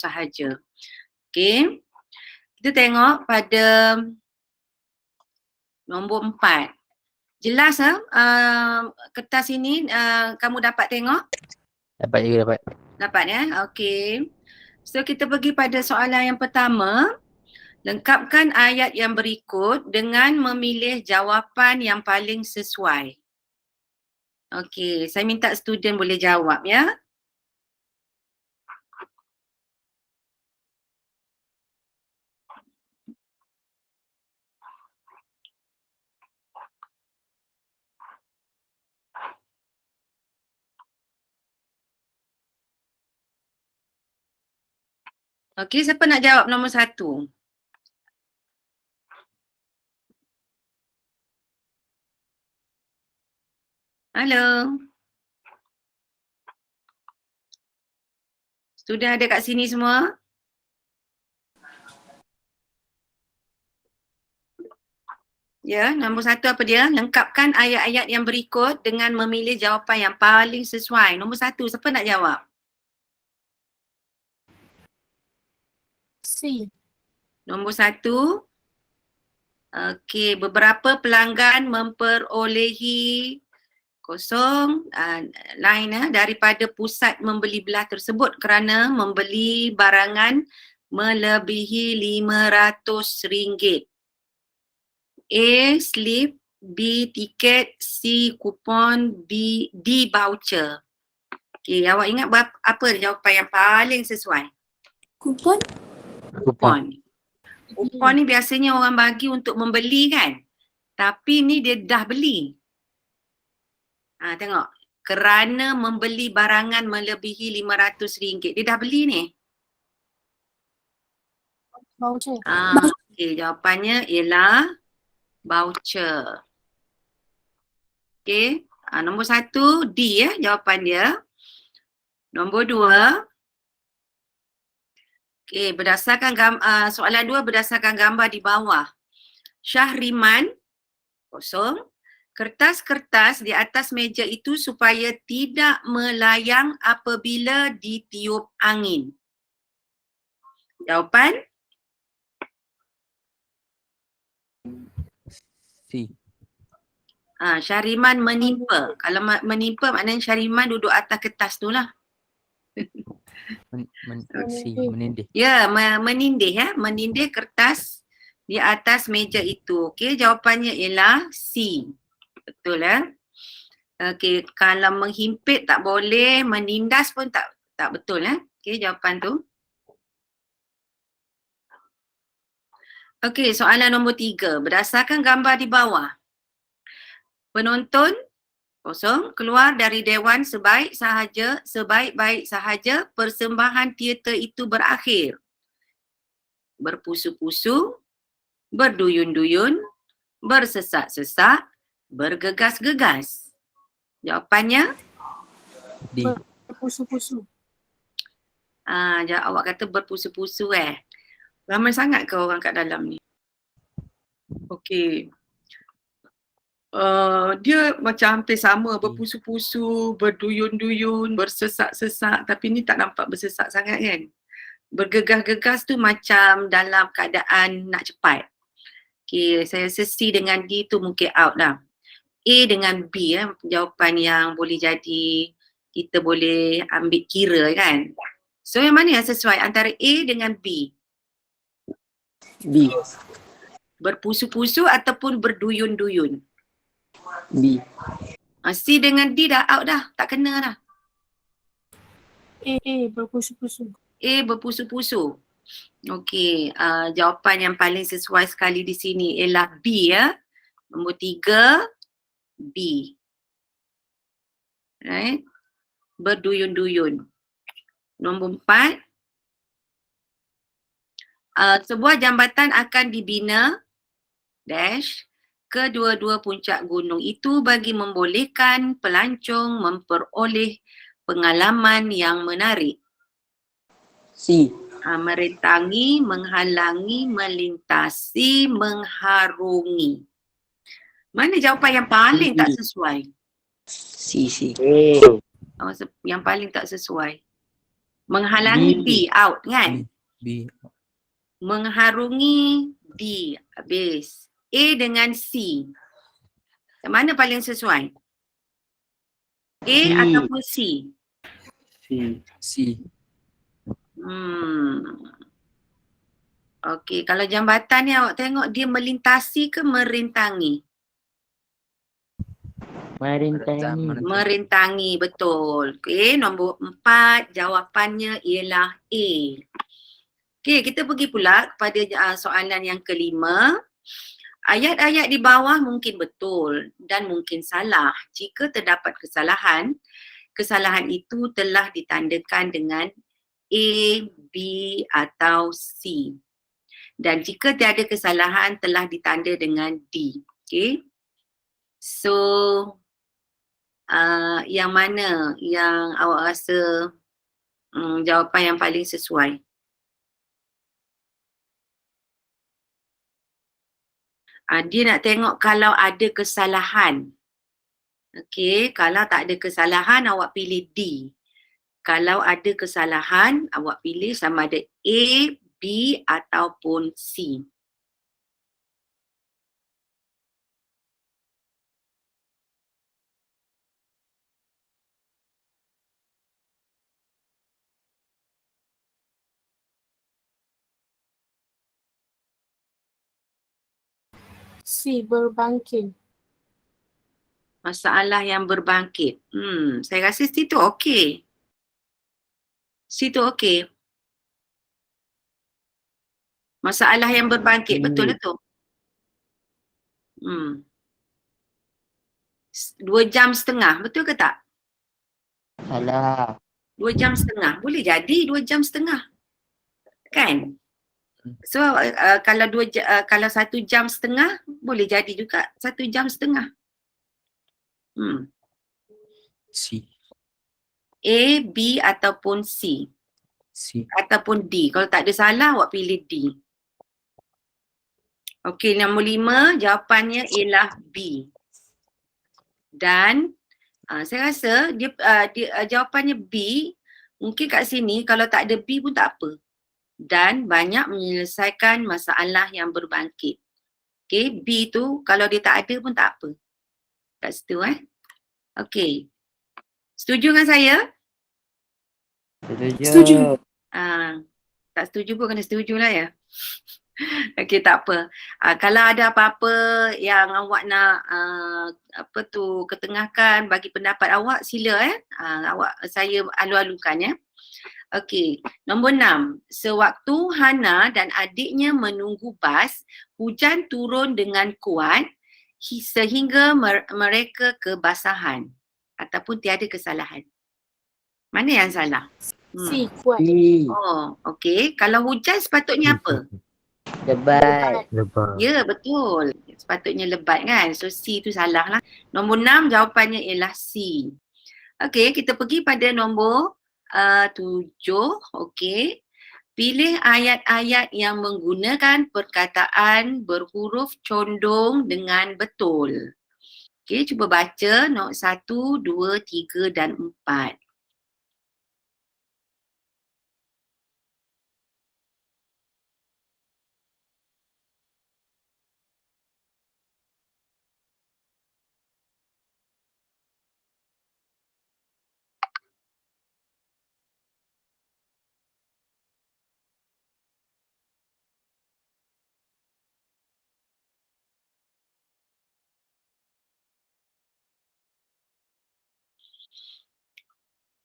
sahaja. Okey. Kita tengok pada nombor 4. Jelas kertas ini kamu dapat tengok? Dapat juga dapat. Dapat ya? Okey. So kita pergi pada soalan yang pertama. Lengkapkan ayat yang berikut dengan memilih jawapan yang paling sesuai. Okey, saya minta student boleh jawab ya. Okey, siapa nak jawab nombor 1? Halo. Sudah ada kat sini semua? Ya, nombor 1 apa dia? Lengkapkan ayat-ayat yang berikut dengan memilih jawapan yang paling sesuai. Nombor 1, siapa nak jawab? C. Nombor 1. Okey, beberapa pelanggan memperolehi kosong line daripada pusat membeli belah tersebut kerana membeli barangan melebihi RM500. A. Slip, B. Tiket, C. Kupon, D. Voucher. Okey, awak ingat apa jawapan yang paling sesuai? Kupon. Kupon. Kupon ni biasanya orang bagi untuk membeli kan? Tapi ni dia dah beli. Tengok. Kerana membeli barangan melebihi RM500. Dia dah beli ni. Voucher. Okey, jawapannya ialah voucher. Okey, nombor 1 D ya jawapan dia. Nombor 2. Okey, berdasarkan soalan 2 berdasarkan gambar di bawah. Syahriman kosong. Kertas-kertas di atas meja itu supaya tidak melayang apabila ditiup angin. Jawapan? C. Syahriman menimpa. Kalau menimpa maknanya Syahriman duduk atas kertas tu lah. C. Menindih. Ya, menindih ya. Menindih kertas di atas meja itu. Okey, jawapannya ialah C. Betul ya. Okey, kalau menghimpit tak boleh, menindas pun tak betul ya. Okey, jawapan tu. Okey, soalan nombor 3. Berdasarkan gambar di bawah. Penonton kosong keluar dari dewan sebaik-baik sahaja persembahan teater itu berakhir. Berpusu-pusu, berduyun-duyun, bersesak-sesak, bergegas-gegas. Jawapannya? D. Berpusu-pusu. Awak kata berpusu-pusu Ramai sangat ke orang kat dalam ni? Okey. Dia macam hampir sama, berpusu-pusu, berduyun-duyun, bersesak-sesak, tapi ni tak nampak bersesak sangat kan. Bergegas-gegas tu macam dalam keadaan nak cepat. Okay, saya rasa C dengan D tu mungkin out lah. A dengan B jawapan yang boleh jadi kita boleh ambil kira kan. So yang mana yang sesuai antara A dengan B? B. Berpusu-pusu ataupun berduyun-duyun? B. C dengan D dah out dah, tak kena dah. A. Berpusu-pusu. A berpusu-pusu. Okey, jawapan yang paling sesuai sekali di sini ialah B ya. Nombor 3, B. Right? Berduyun-duyun. Nombor 4, sebuah jambatan akan dibina dash kedua-dua puncak gunung itu bagi membolehkan pelancong memperoleh pengalaman yang menarik. C. Merintangi, menghalangi, melintasi, mengharungi. Mana jawapan yang paling tak sesuai? C. Yang paling tak sesuai. Menghalangi B. B, out kan? B. Mengharungi D, habis. A dengan C. Yang mana paling sesuai? A C. ataupun C? C. C. Okey, kalau jambatan ni awak tengok dia melintasi ke merintangi? Merintangi. Merintangi, betul. Okey, nombor 4 jawapannya ialah A. Okey, kita pergi pula kepada soalan yang kelima. Ayat-ayat di bawah mungkin betul dan mungkin salah. Jika terdapat kesalahan, kesalahan itu telah ditandakan dengan A, B atau C. Dan jika tiada kesalahan telah ditanda dengan D. Okay. So, yang mana yang awak rasa jawapan yang paling sesuai? Dia nak tengok kalau ada kesalahan. Okay, kalau tak ada kesalahan awak pilih D. Kalau ada kesalahan awak pilih sama ada A, B ataupun C. C, berbangkit. Masalah yang berbangkit. Saya rasa situ okey. Situ okey. Masalah yang berbangkit, betul tu? 2 jam setengah, betul ke tak? Salah. 2 jam setengah, boleh jadi 2 jam setengah. Kan? So kalau 1 jam setengah, boleh jadi juga 1 jam setengah. C. A, B ataupun C. C. Ataupun D. Kalau tak ada salah, awak pilih D. Okey, nombor 5, jawapannya ialah B. Dan saya rasa dia jawapannya B, mungkin kat sini kalau tak ada B pun tak apa. Dan banyak menyelesaikan masalah yang berbangkit. Okey, B tu kalau dia tak ada pun tak apa. Kat situ Okey. Setuju dengan saya? Setuju. Tak setuju pun kena setujulah ya. Okey, tak apa. Kalau ada apa-apa yang awak nak ketengahkan bagi pendapat awak, sila saya alu-alukan ya. Okey, nombor 6. Sewaktu Hana dan adiknya menunggu bas, hujan turun dengan kuat sehingga mereka kebasahan ataupun tiada kesalahan. Mana yang salah? C, kuat. C. Oh, okey. Kalau hujan sepatutnya apa? Lebat. Ya, betul. Sepatutnya lebat kan. So C tu salah lah. Nombor 6 jawapannya ialah C. Okey, kita pergi pada nombor 7. Okey. Pilih ayat-ayat yang menggunakan perkataan berhuruf condong dengan betul. Okey, cuba baca note 1, 2, 3 dan 4.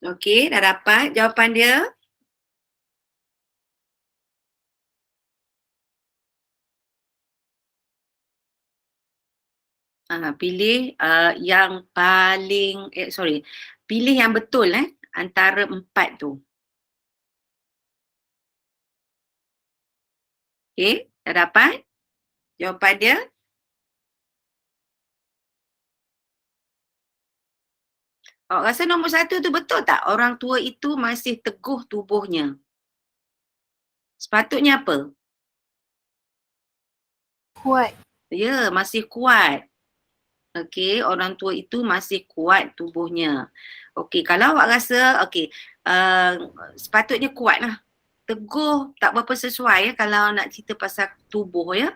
Okey, dah dapat jawapan dia? Pilih yang paling, pilih yang betul antara 4 tu. Okey, dah dapat jawapan dia? Awak rasa nombor 1 tu betul tak? Orang tua itu masih teguh tubuhnya. Sepatutnya apa? Kuat. Ya, masih kuat. Okey, orang tua itu masih kuat tubuhnya. Okey, kalau awak rasa sepatutnya kuatlah. Teguh tak berapa sesuai kalau nak cerita pasal tubuh ya.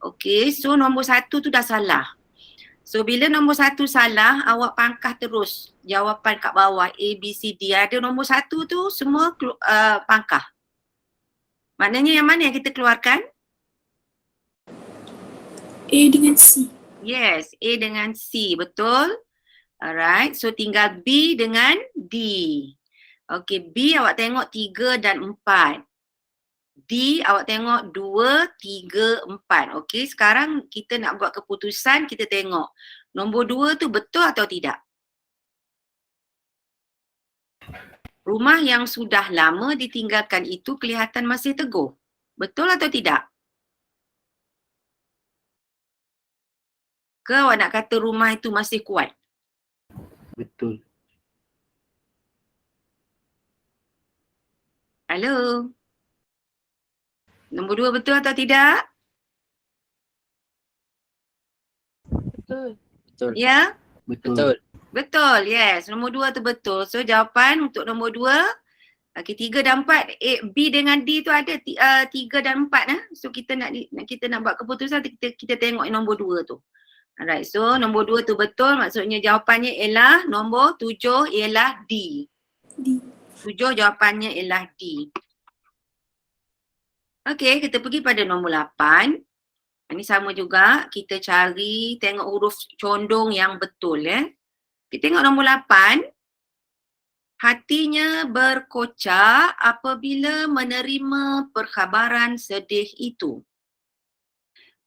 Okey, so nombor 1 tu dah salah. So bila nombor 1 salah, awak pangkah terus jawapan kat bawah A, B, C, D. Ada nombor 1 tu semua pangkah. Maknanya yang mana yang kita keluarkan? A dengan C. Yes, A dengan C, betul. Alright, so tinggal B dengan D. Okey, B awak tengok 3 dan 4. D awak tengok 2, 3, 4. Okey, sekarang kita nak buat keputusan, kita tengok nombor 2 tu betul atau tidak. Rumah yang sudah lama ditinggalkan itu kelihatan masih teguh. Betul atau tidak? Ke awak nak kata rumah itu masih kuat? Betul. Halo? Nombor 2 betul atau tidak? Betul. Betul. Ya? Betul. Betul. Betul, yes. Nombor 2 tu betul. So jawapan untuk nombor 2, okey 3 dan 4, B dengan D tu ada 3 dan 4 . So kita nak buat keputusan, kita tengok nombor 2 tu. Alright, so nombor 2 tu betul, maksudnya jawapannya ialah nombor 7 ialah D. D. 7 jawapannya ialah D. Okey, kita pergi pada nombor 8. Ini sama juga, kita cari tengok huruf condong yang betul Kita tengok nombor 8. Hatinya berkocak apabila menerima perkhabaran sedih itu.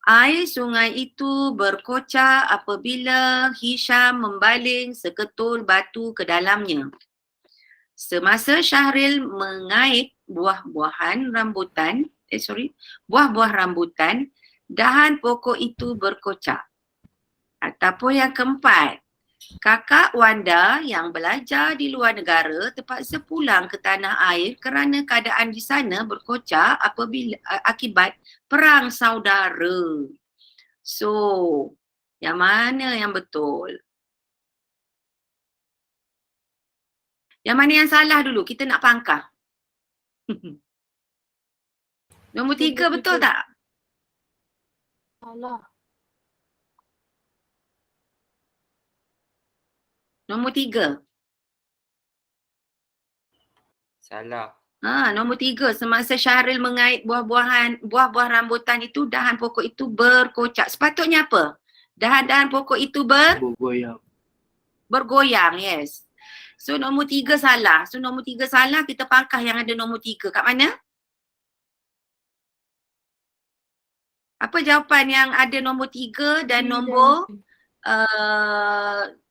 Air sungai itu berkocak apabila Hisham membaling seketul batu ke dalamnya. Semasa Syahril mengait buah-buah rambutan, dahan pokok itu berkocak. Ataupun yang keempat, kakak Wanda yang belajar di luar negara terpaksa pulang ke tanah air kerana keadaan di sana berkocak akibat perang saudara. So, yang mana yang betul? Yang mana yang salah dulu? Kita nak pangkah. Nombor 3 betul tak? Salah. Nombor 3. Salah. Nombor 3, semasa Syahril mengait buah-buah rambutan itu, dahan pokok itu berkocak. Sepatutnya apa? Dahan-dahan pokok itu Bergoyang. bergoyang, yes. So nombor 3 salah. So nombor 3 salah, kita pangkah yang ada nombor 3. Kat mana? Apa jawapan yang ada nombor 3 dan nombor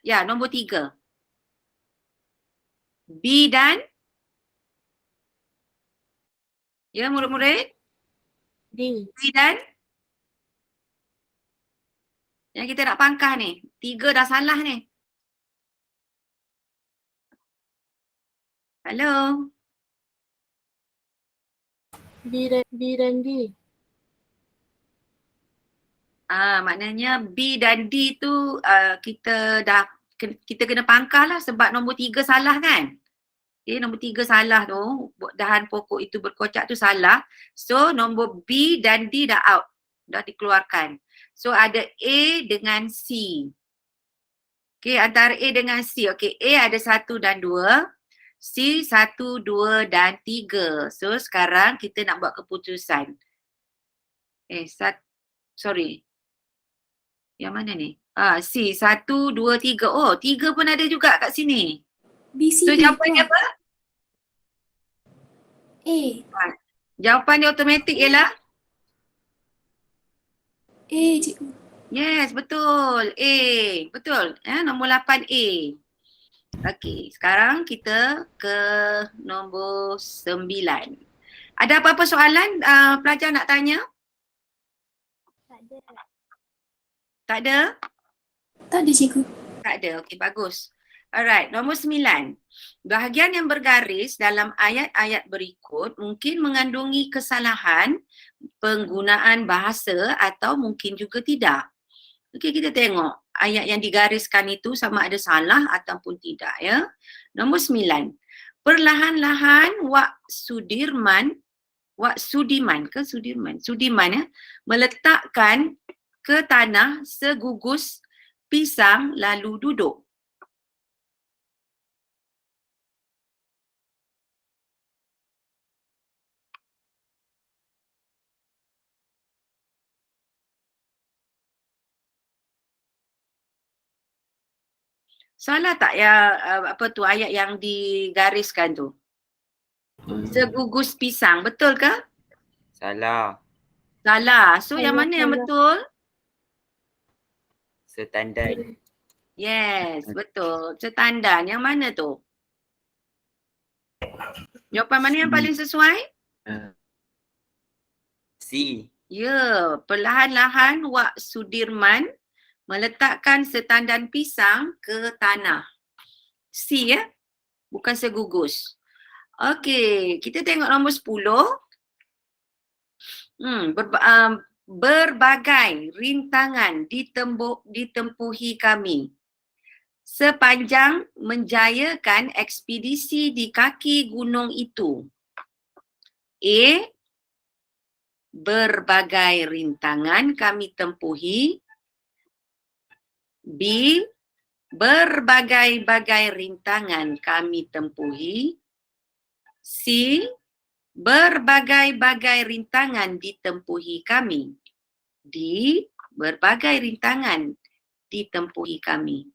nombor 3. B dan murid-murid? D. B dan yang kita nak pangkah ni. 3 dah salah ni. Halo? B dan D. Maknanya B dan D tu kita kena pangkah lah sebab nombor 3 salah kan? Okay, nombor 3 salah tu, dahan pokok itu berkocak tu salah. So nombor B dan D dah out, dah dikeluarkan. So ada A dengan C. Okay, antara A dengan C. Okay, A ada 1 dan 2. C 1, 2 dan 3. So sekarang kita nak buat keputusan. Sorry. Yang mana ni? C 1, 2, 3. Oh, 3 pun ada juga kat sini. B, C, So D. jawapannya apa? A. Jawapan dia automatik ialah? A, cikgu. Yes, betul. A. Betul. Nombor 8 A. Okey, sekarang kita ke nombor 9. Ada apa-apa soalan pelajar nak tanya? Tak ada. Tak ada? Tak ada, cikgu. Tak ada. Okey, bagus. Alright, nombor 9. Bahagian yang bergaris dalam ayat-ayat berikut mungkin mengandungi kesalahan penggunaan bahasa atau mungkin juga tidak. Okey, kita tengok. ayat yang digariskan itu sama ada salah ataupun tidak ya. Nombor 9. Perlahan-lahan Sudiman ya, meletakkan ke tanah segugus pisang lalu duduk. Salah tak ya ayat yang digariskan tu? Segugus pisang, betul ke? Salah. Salah. So yang Salah, mana yang salah. betul? Setandan. Yes, betul. Setandan. Yang mana tu? Jawapan mana yang paling sesuai? C. Ya, perlahan-lahan Wak Sudirman meletakkan setandan pisang ke tanah. C ya, bukan segugus. Okey, kita tengok nombor 10. Berbagai rintangan ditempuhi kami sepanjang menjayakan ekspedisi di kaki gunung itu. A. Berbagai rintangan kami tempuhi. B. Berbagai-bagai rintangan kami tempuhi. C. Berbagai-bagai rintangan ditempuhi kami. D. Berbagai rintangan ditempuhi kami.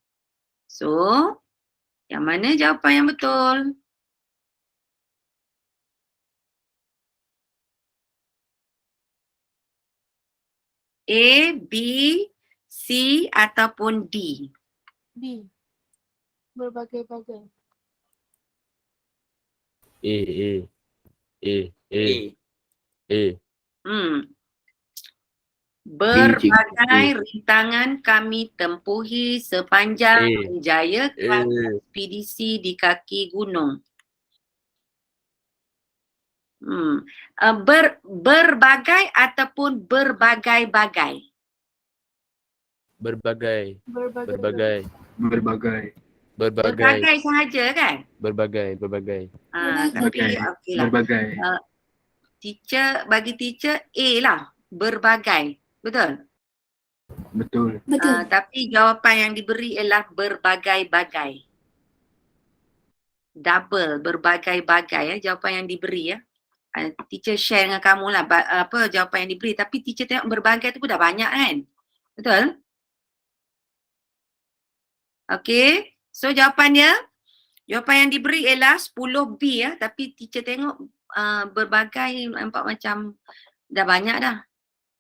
So, yang mana jawapan yang betul? A, B, C ataupun D? D. Berbagai-bagai. A. A. Hmm. Berbagai rintangan kami tempuhi sepanjang A. menjayakan A. ekspedisi di kaki gunung. Berbagai ataupun berbagai-bagai? Berbagai. Berbagai. Berbagai. Berbagai sahaja kan? Berbagai. Tapi okeylah. Berbagai. Bagi teacher A lah. Berbagai. Betul? Betul. Betul. Tapi jawapan yang diberi ialah berbagai-bagai. Double, berbagai-bagai ya jawapan yang diberi ya. Teacher share dengan kamu lah jawapan yang diberi. Tapi teacher tengok berbagai tu pun dah banyak kan? Betul? Okey. So jawapan yang diberi ialah 10B ya. Tapi teacher tengok berbagai nampak macam dah banyak dah.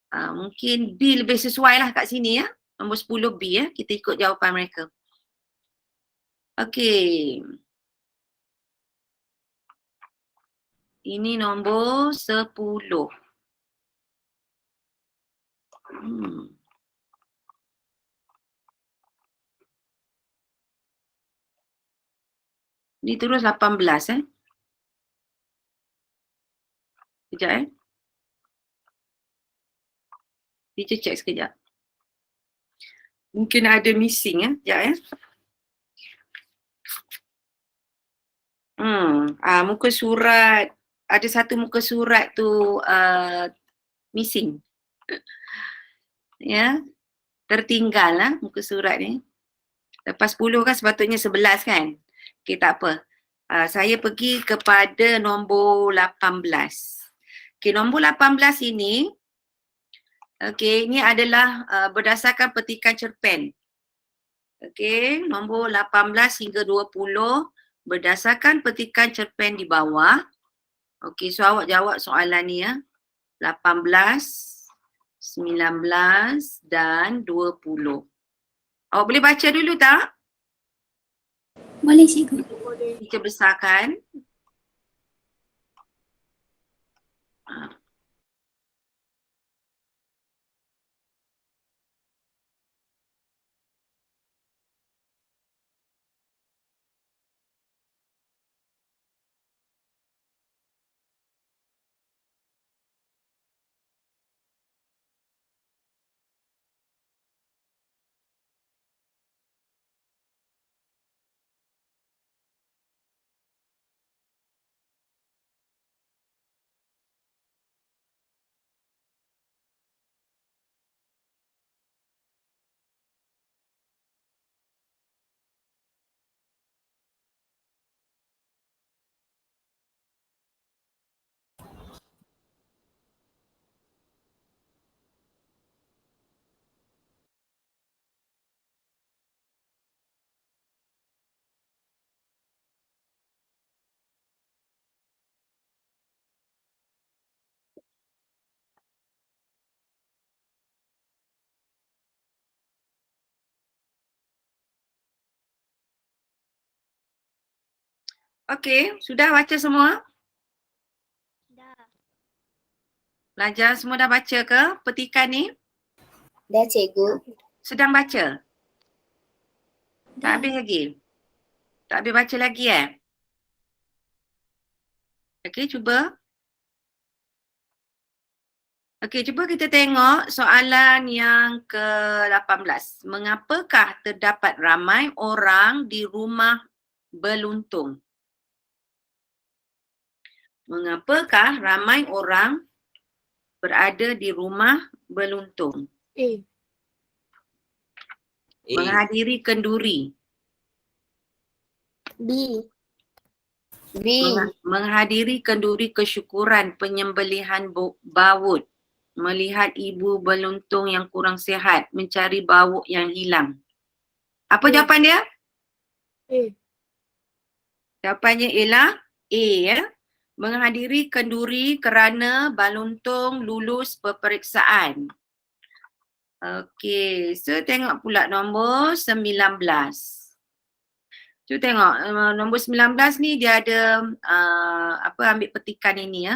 Mungkin B lebih sesuai lah kat sini ya. Nombor 10B ya. Kita ikut jawapan mereka. Okey. Ini nombor 10. Ni terus 18 Sekejap Teacher check sekejap. Mungkin ada missing Sekejap muka surat, ada satu muka surat tu missing. Ya. Tertinggal lah muka surat ni. Lepas 10 kan sepatutnya 11 kan? Okey, tak apa. Saya pergi kepada nombor 18. Okey, nombor 18 ini, okey, ini adalah berdasarkan petikan cerpen. Okey, nombor 18 hingga 20 berdasarkan petikan cerpen di bawah. Okey, so awak jawab soalan ni ya. 18, 19 dan 20. Awak boleh baca dulu tak? Boleh cikgu. Teacher besarkan. Okey, sudah baca semua? Dah. Pelajar semua dah baca ke petikan ni? Dah cikgu. Sedang baca? Tak Dah. habis lagi? Tak habis baca lagi Okey, cuba. Okey, cuba kita tengok soalan yang ke-18. Mengapakah terdapat ramai orang di rumah beluntung? Mengapakah ramai orang berada di rumah beluntung? A. Menghadiri kenduri. B. B. Menghadiri kenduri kesyukuran penyembelihan bawut. Melihat ibu beluntung yang kurang sihat, mencari bawuk yang hilang. Apa jawapan dia? A. Jawapannya ialah A Menghadiri kenduri kerana baluntung lulus peperiksaan. Okey, so tengok pula nombor 19. Cuba tengok nombor 19 ni dia ada ambil petikan ini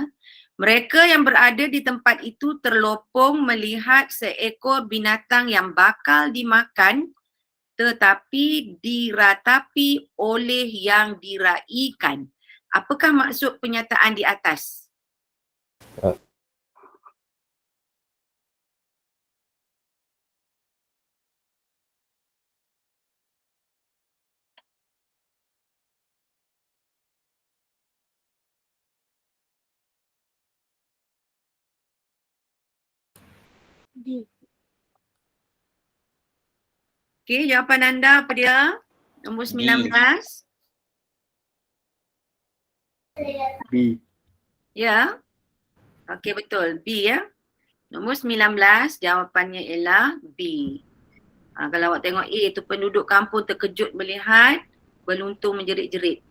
Mereka yang berada di tempat itu terlopong melihat seekor binatang yang bakal dimakan tetapi diratapi oleh yang diraikan. Apakah maksud penyataan di atas? D. Okey, jawapan anda apa dia? Nombor 19. B. Ya. Okey, betul. B Nombor 19 jawapannya ialah B. Kalau awak tengok A tu penduduk kampung terkejut melihat beluntung menjerit-jerit.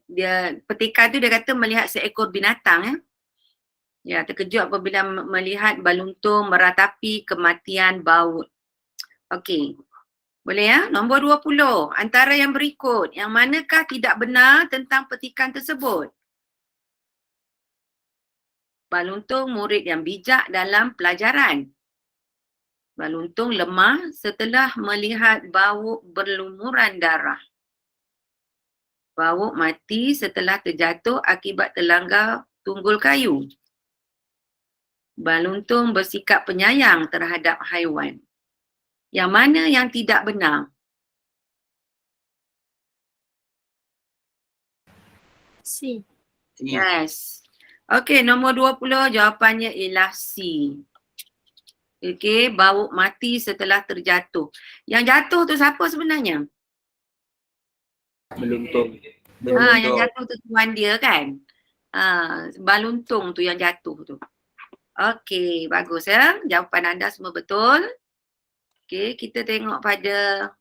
Dia petikan tu dia kata melihat seekor binatang Ya, terkejut apabila melihat baluntung meratapi kematian baut. Okey. Boleh Nombor 20. Antara yang berikut, yang manakah tidak benar tentang petikan tersebut? Baluntung murid yang bijak dalam pelajaran. Baluntung lemah setelah melihat bauk berlumuran darah. Bauk mati setelah terjatuh akibat terlanggar tunggul kayu. Baluntung bersikap penyayang terhadap haiwan. Yang mana yang tidak benar? C. Yes. Okey, nombor 20 jawapannya ialah C. Okey, bauk mati setelah terjatuh. Yang jatuh tu siapa sebenarnya? Beluntung. Yang jatuh tu tuan dia kan? Baluntung tu yang jatuh tu. Okey, bagus Jawapan anda semua betul. Okey, kita tengok pada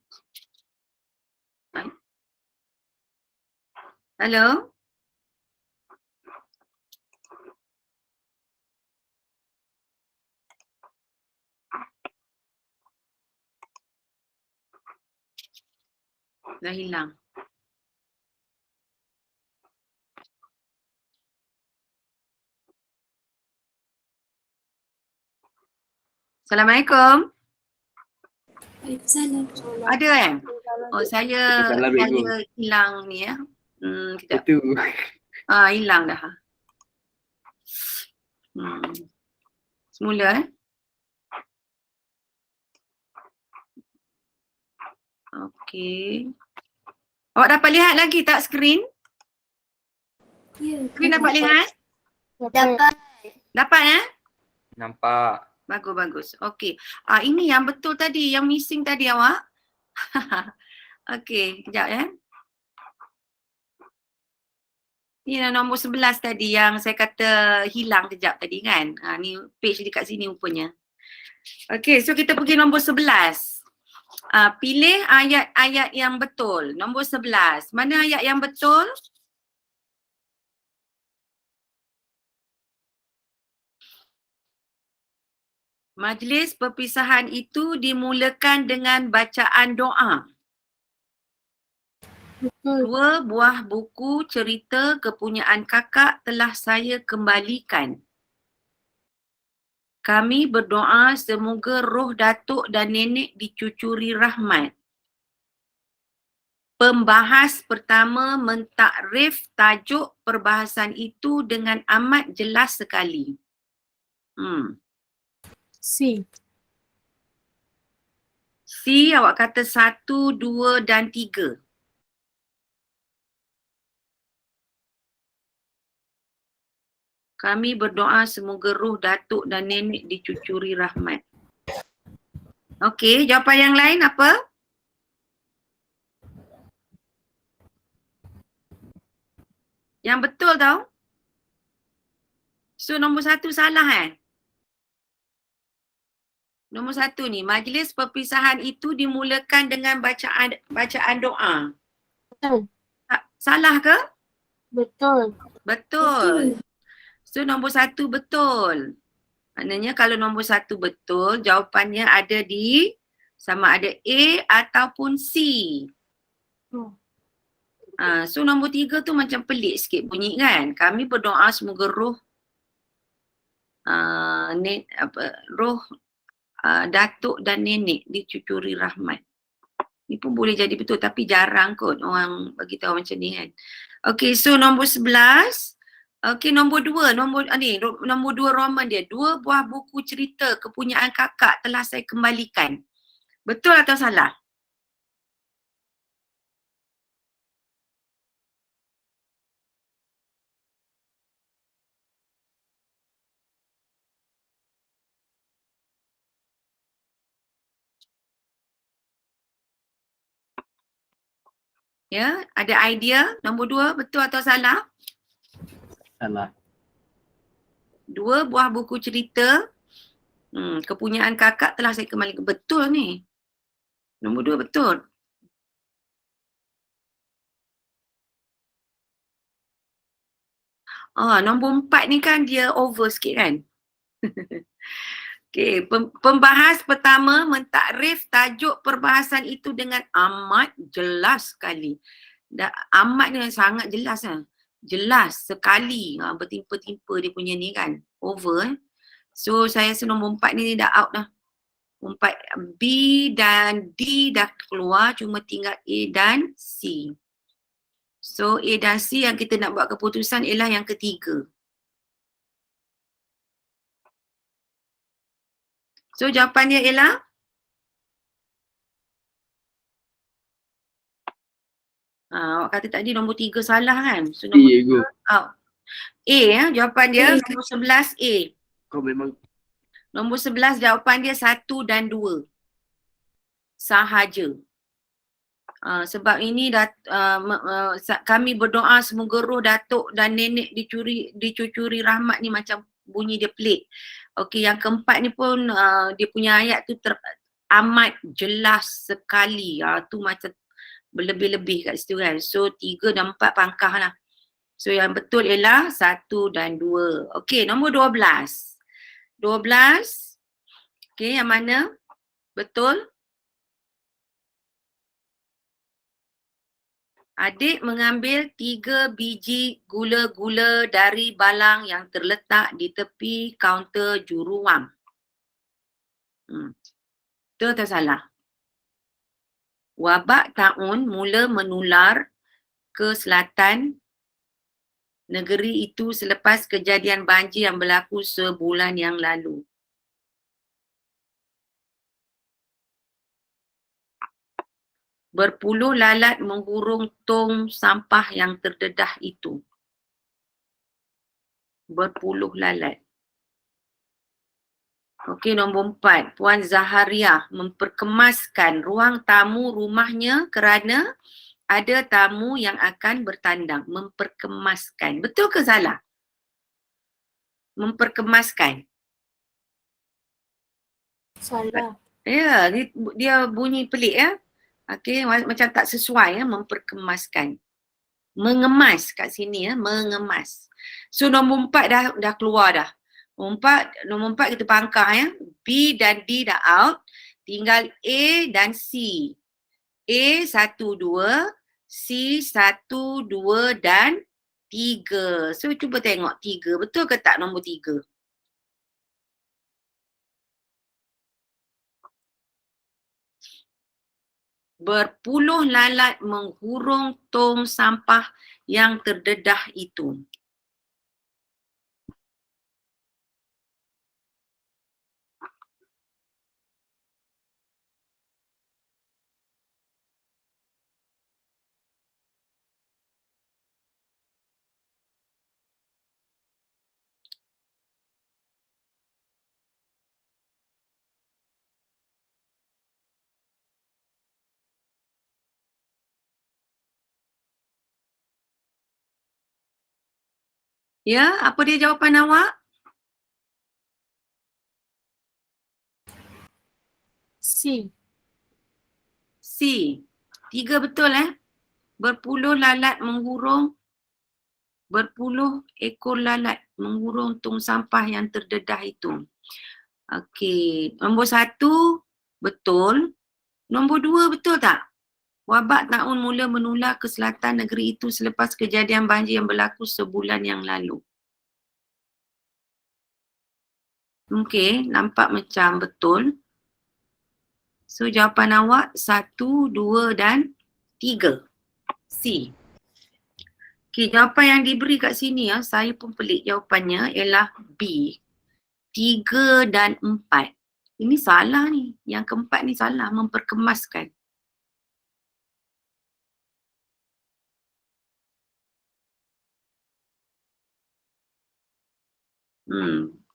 Hello? Dah hilang. Assalamualaikum. Waalaikumsalam. Ada Oh, saya Waalaikumsalam, Cikgu. hilang ni kejap. Itu. Hilang dah. Semula Okey. Awak dapat lihat lagi tak skrin? Ya. Skrin dapat lihat? Dapat. Dapat Nampak. Bagus. Okey. Ini yang betul tadi, yang missing tadi awak. Okey, kejap Ni nombor 11 tadi yang saya kata hilang kejap tadi kan. Ni page dekat sini rupanya. Okey, so kita pergi nombor 11. Pilih ayat-ayat yang betul. Nombor 11. Mana ayat yang betul? Majlis perpisahan itu dimulakan dengan bacaan doa. Betul. 2 buah buku cerita kepunyaan kakak telah saya kembalikan. Kami berdoa semoga roh datuk dan nenek dicucuri rahmat. Pembahas pertama mentakrif tajuk perbahasan itu dengan amat jelas sekali. C. C awak kata 1, 2 dan 3. Kami berdoa semoga roh datuk dan nenek dicucuri rahmat. Okey, jawapan yang lain apa? Yang betul tau. So nombor 1 salah Nombor 1 ni, majlis perpisahan itu dimulakan dengan bacaan doa. Betul. Salah ke? Betul. Betul. So nombor 1 betul. Maknanya kalau nombor 1 betul, jawapannya ada di sama ada A ataupun C. Oh. So nombor 3 tu macam pelik sikit bunyi kan. Kami berdoa semoga roh datuk dan nenek dicucuri rahmat. Ni pun boleh jadi betul tapi jarang kot orang bagi tahu macam ni kan. Okey, so nombor 11. Okey, nombor 2. Nombor 2 Roman dia. 2 buah buku cerita kepunyaan kakak telah saya kembalikan. Betul atau salah? Ya, ada idea nombor 2 betul atau salah? Salah. 2 buah buku cerita kepunyaan kakak telah saya kembalikan. Betul ni. Nombor 2 betul. Nombor 4 ni kan dia over sikit kan. Okey, pembahas pertama mentakrif tajuk perbahasan itu dengan amat jelas sekali. Amat ni sangat jelas Jelas sekali. Bertimpa-timpa dia punya ni kan. Over So saya rasa nombor 4 ni dah out dah. 4 B dan D dah keluar, cuma tinggal A dan C. So A dan C yang kita nak buat keputusan ialah yang ketiga. So jawapan dia ialah awak kata tadi nombor 3 salah kan? So nombor Cikgu. out. A jawapan dia nombor 11 A. Kau memang Nombor 11 jawapan dia 1 dan 2. Sahaja. Sebab ini kami berdoa semoga roh datuk dan nenek dicucuri rahmat ni macam bunyi dia pelik. Okey, yang keempat ni pun dia punya ayat tu amat jelas sekali. Tu macam berlebih-lebih kat situ kan. So 3 dan 4 pangkah lah. So yang betul ialah 1 dan 2. Okey, nombor 12. 12. Okey, yang mana? Betul? Adik mengambil 3 biji gula-gula dari balang yang terletak di tepi kaunter juruwang. Betul atau salah? Wabak taun mula menular ke selatan negeri itu selepas kejadian banjir yang berlaku sebulan yang lalu. Berpuluh lalat menggurung tong sampah yang terdedah itu. Berpuluh lalat. Okey, nombor 4. Puan Zahariah memperkemaskan ruang tamu rumahnya kerana ada tamu yang akan bertandang. Memperkemaskan. Betul ke salah? Memperkemaskan. Salah. Ya, dia bunyi pelik ya. Okey, macam tak sesuai memperkemaskan. Mengemas kat sini mengemas. So nombor 4 dah keluar dah. Nombor 4 kita pangkah B dan D dah out. Tinggal A dan C. A 1, 2, C 1, 2 dan 3. So cuba tengok 3. Betul ke tak nombor 3? Berpuluh lalat menghurung tong sampah yang terdedah itu. Ya, apa dia jawapan awak? C. C. 3 betul Berpuluh lalat menghurung, berpuluh ekor lalat menghurung tong sampah yang terdedah itu. Okey, nombor 1 betul. Nombor 2 betul tak? Wabak taun mula menular ke selatan negeri itu selepas kejadian banjir yang berlaku sebulan yang lalu. Okey, nampak macam betul. So jawapan awak 1, 2 dan 3. C. Okey, jawapan yang diberi kat sini saya pun pelik jawapannya ialah B. 3 dan 4. Ini salah ni. Yang keempat ni salah, memperkemaskan.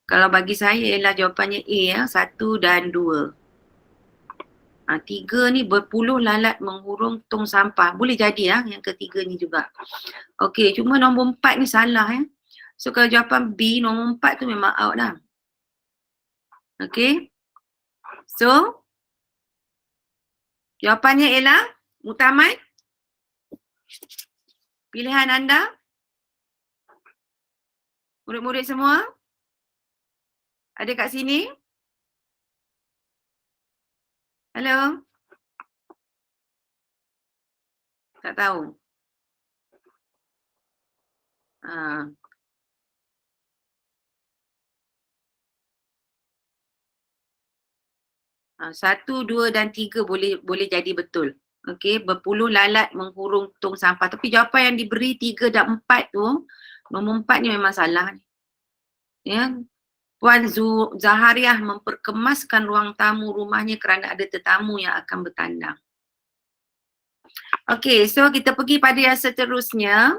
Kalau bagi saya ialah jawapannya A 1 dan 2. 3 ni berpuluh lalat menghurung tong sampah. Boleh jadi yang ketiga ni juga. Okey, cuma nombor 4 ni salah So kalau jawapan B, nombor 4 tu memang out dah. Okey. So, jawapannya ialah Muktamad. Pilihan anda? Murid-murid semua? Ada kat sini? Hello? Tak tahu. 1, 2 dan 3 boleh jadi betul. Okey, berpuluh lalat menghurung tong sampah. Tapi jawapan yang diberi 3 dan 4 tu, nombor 4 ni memang salah. Ya. Puan Zahariah memperkemaskan ruang tamu rumahnya kerana ada tetamu yang akan bertandang. Okey, so kita pergi pada yang seterusnya.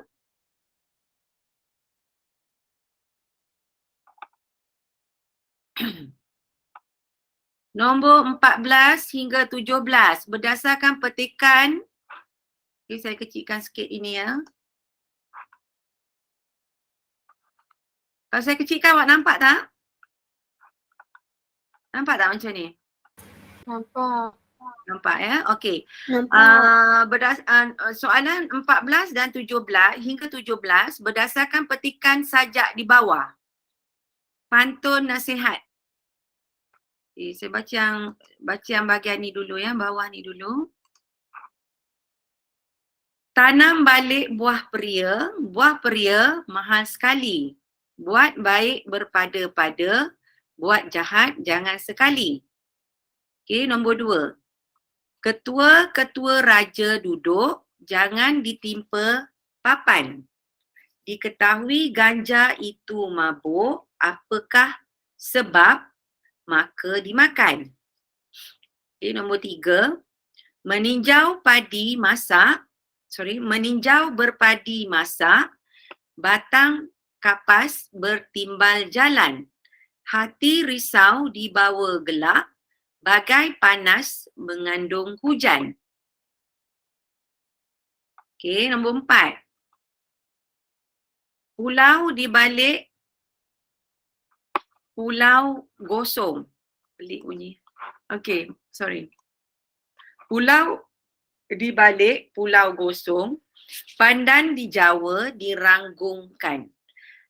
Nombor 14 hingga 17 berdasarkan petikan. Okay, saya kecilkan sikit ini Kalau saya kecilkan awak nampak tak? Nampak tak macam ni? Nampak. Nampak Okey. Nampak. Soalan 14 dan 17 hingga 17 berdasarkan petikan sajak di bawah. Pantun nasihat. Okay, saya baca yang bahagian ni dulu bawah ni dulu. Tanam balik buah peria mahal sekali. Buat baik berpada-pada, buat jahat jangan sekali. Okey, nombor 2. Ketua-ketua raja duduk, jangan ditimpa papan. Diketahui ganja itu mabuk, apakah sebab? Maka dimakan. Okay, nombor 3. Meninjau berpadi masak, batang kapas bertimbal jalan. Hati risau dibawa gelap, bagai panas mengandung hujan. Okey, nombor 4. Pulau di balik pulau gosong. Pelik bunyi. Okey, sorry. Pulau di balik pulau gosong, pandan di Jawa diranggungkan.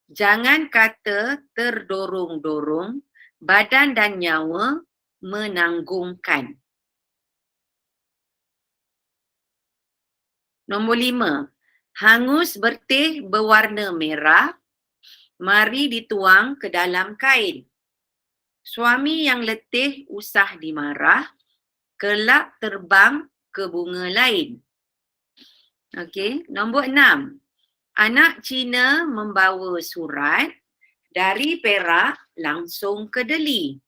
Jangan kata terdorong-dorong, badan dan nyawa menanggungkan. Nombor 5. Hangus berteh berwarna merah, mari dituang ke dalam kain. Suami yang letih usah dimarah, kelak terbang ke bunga lain. Okey, nombor 6. Anak Cina membawa surat dari Perak langsung ke Delhi.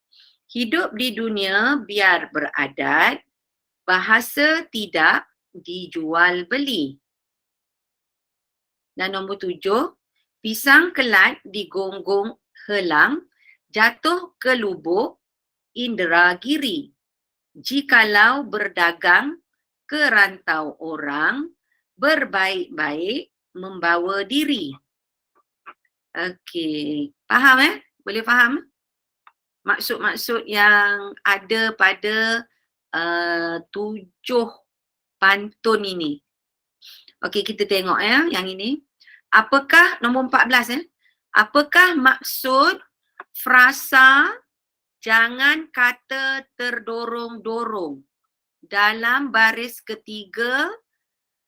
Hidup di dunia biar beradat, bahasa tidak dijual beli. Dan nombor 7, pisang kelat digonggong helang, jatuh ke lubuk Indragiri. Jikalau berdagang ke rantau orang, berbaik-baik membawa diri. Okey, faham Boleh faham? Maksud-maksud yang ada pada 7 pantun ini. Okey, kita tengok yang ini. Apakah nombor 14 Apakah maksud frasa jangan kata terdorong-dorong dalam baris ketiga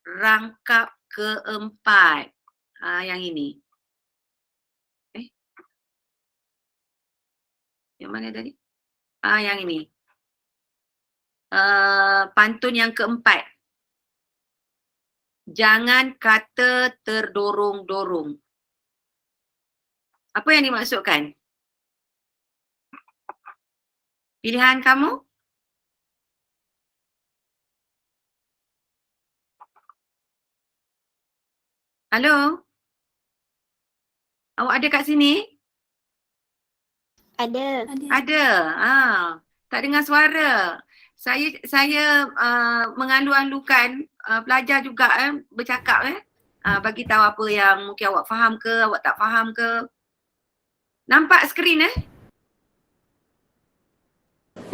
rangkap keempat? Yang ini. Yang mana tadi? Yang ini. Pantun yang keempat. Jangan kata terdorong-dorong. Apa yang dimaksudkan? Pilihan kamu? Halo? Awak ada kat sini? Ada. Ada. Tak dengar suara. Saya mengalu-alukan pelajar juga bercakap bagi tahu apa yang mungkin awak faham ke, awak tak faham ke. Nampak skrin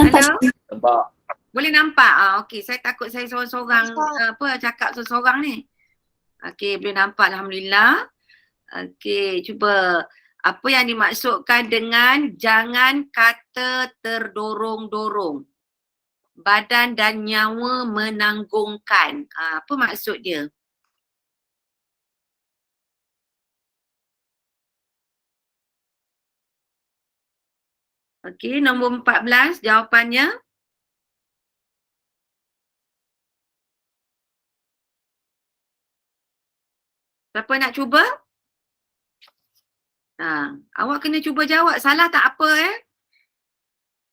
Halo? Nampak. Boleh nampak? Okey, saya takut saya seorang-seorang cakap seorang ni. Okey, boleh nampak, alhamdulillah. Okey, cuba apa yang dimaksudkan dengan jangan kata terdorong-dorong. Badan dan nyawa menanggungkan. Apa maksud dia? Okey, nombor 14 jawapannya. Siapa nak cuba? Awak kena cuba jawab. Salah tak apa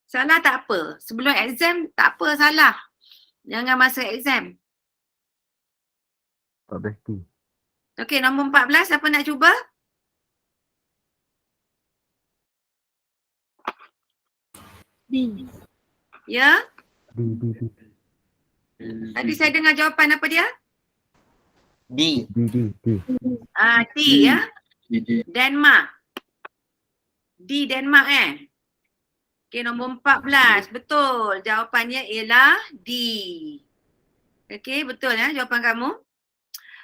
Salah tak apa. Sebelum exam tak apa salah. Jangan masa exam. Okey, nombor 14 siapa nak cuba? B. Ya? Tadi saya dengar jawapan apa dia? D. T ya? Denmark. D Denmark Okey, nombor 14. Betul. Jawapannya ialah D. Okey, betul jawapan kamu.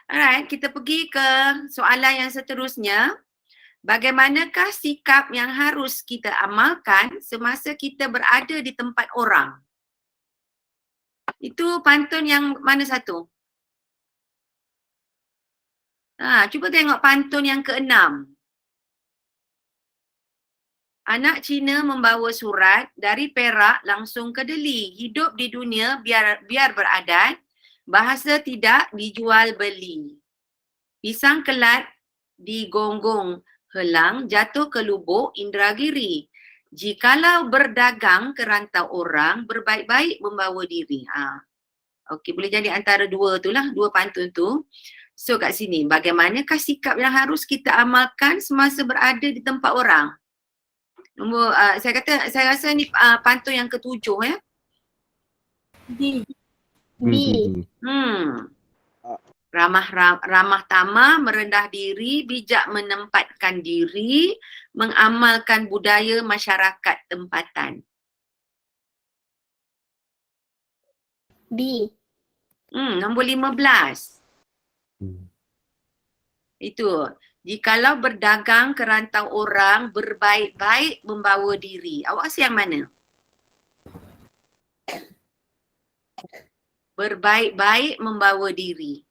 Alright, kita pergi ke soalan yang seterusnya. Bagaimanakah sikap yang harus kita amalkan semasa kita berada di tempat orang? Itu pantun yang mana satu? Cuba tengok pantun yang ke-6. Anak Cina membawa surat dari Perak langsung ke Delhi. Hidup di dunia biar beradat, bahasa tidak dijual beli. Pisang kelat digonggong helang, jatuh ke lubuk Indragiri. Jikalau berdagang ke rantau orang, berbaik-baik membawa diri. Okey, boleh jadi antara dua pantun tu. So kat sini, bagaimanakah sikap yang harus kita amalkan semasa berada di tempat orang? Nombor, saya rasa ni pantun yang ke-7 D. B. Ramah tamah, merendah diri, bijak menempatkan diri, mengamalkan budaya masyarakat tempatan. B. Nombor 15. Itu, jikalau berdagang ke rantau orang, berbaik-baik membawa diri. Awak rasa yang mana? Berbaik-baik membawa diri.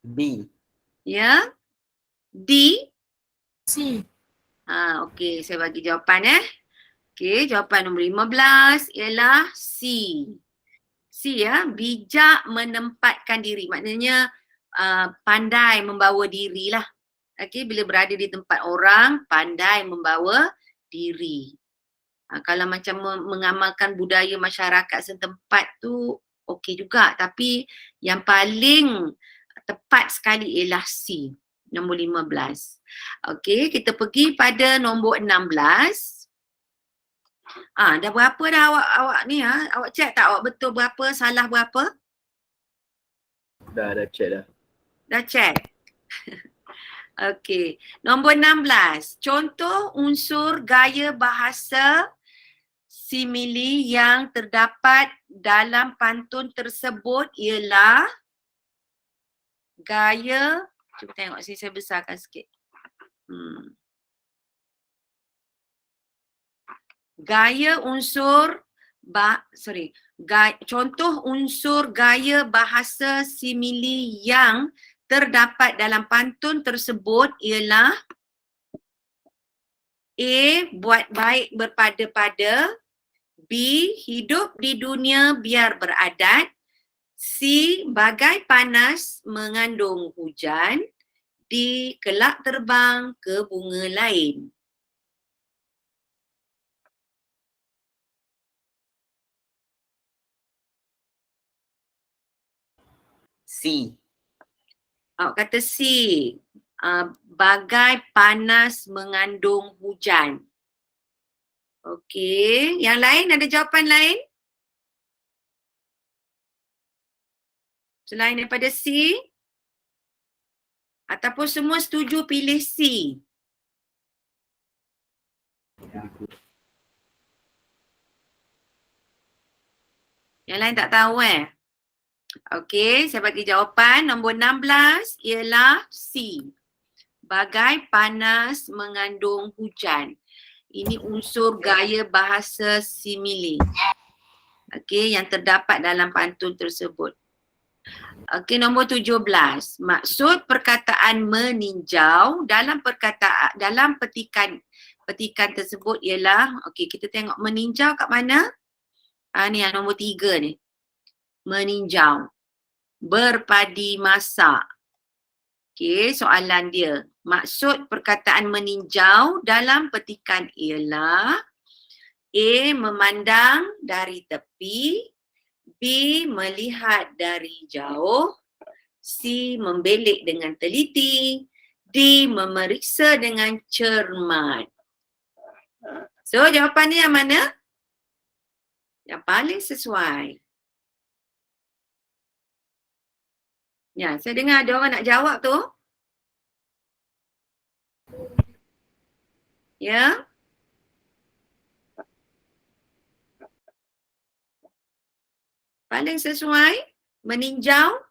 B. Ya. D. C. Okey, saya bagi jawapan Okey, jawapan nombor 15 ialah C. C ya, bijak menempatkan diri. Maknanya pandai membawa diri lah. Okey, bila berada di tempat orang, pandai membawa diri. Kalau macam mengamalkan budaya masyarakat setempat tu okey juga, tapi yang paling tepat sekali ialah C, nombor 15. Okey, kita pergi pada nombor 16. Dah berapa dah awak ni Awak check tak awak betul berapa, salah berapa? Dah check dah. Dah check. Okey, nombor 16. Contoh unsur gaya bahasa simili yang terdapat dalam pantun tersebut ialah gaya, cuba tengok sini saya besarkan sikit. Gaya unsur contoh unsur gaya bahasa simili yang terdapat dalam pantun tersebut ialah A. Buat baik berpada-pada, B. Hidup di dunia biar beradat, C. Bagai panas mengandung hujan, D. Kelak terbang ke bunga lain. C. Awak kata C. Bagai panas mengandung hujan. Okey, yang lain ada jawapan lain? Selain daripada C? Ataupun semua setuju pilih C? Yang lain tak tahu Okey, saya bagi jawapan. Nombor 16 ialah C. Bagai panas mengandung hujan. Ini unsur gaya bahasa simili. Okey, yang terdapat dalam pantun tersebut. Okey, nombor 17. Maksud perkataan meninjau dalam petikan tersebut ialah, okey, kita tengok meninjau kat mana? Ni yang nombor 3 ni. Meninjau. Berpadi masak. Okey, soalan dia. Maksud perkataan meninjau dalam petikan ialah A. Memandang dari tepi, B. Melihat dari jauh, C. Membelik dengan teliti, D. Memeriksa dengan cermat. So jawapan ni yang mana? Yang paling sesuai. Ya, saya dengar ada orang nak jawab tu. Ya. Paling sesuai meninjau.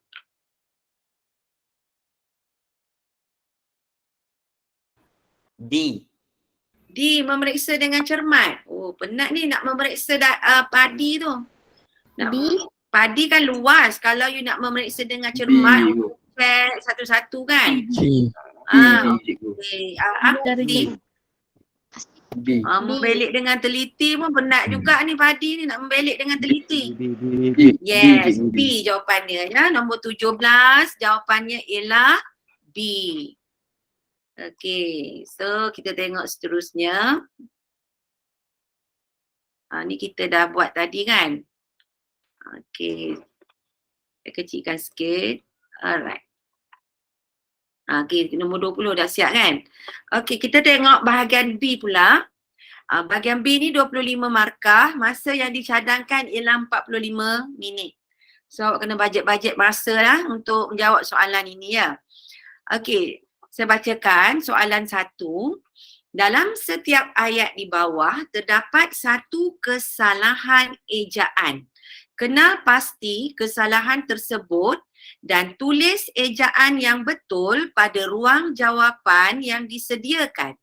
D. D. Memeriksa dengan cermat. Oh, penat ni nak memeriksa padi tu. Padi kan luas. Kalau you nak memeriksa dengan cermat, check satu-satu kan? C. Okey. Apa D? B. Membelik dengan teliti pun penat juga ni padi ni nak membelik dengan teliti. B. Yes, B jawapannya ya. Nombor 17 jawapannya ialah B. Okey, so kita tengok seterusnya. Ni kita dah buat tadi kan? Okey. Saya kecilkan sikit. Alright. Okey, nombor 20 dah siap kan? Okey, kita tengok bahagian B pula. Bahagian B ni 25 markah. Masa yang dicadangkan ialah 45 minit. So, awak kena bajet-bajet masa lah untuk menjawab soalan ini ya. Okey, saya bacakan soalan 1. Dalam setiap ayat di bawah terdapat satu kesalahan ejaan. Kenal pasti kesalahan tersebut dan tulis ejaan yang betul pada ruang jawapan yang disediakan.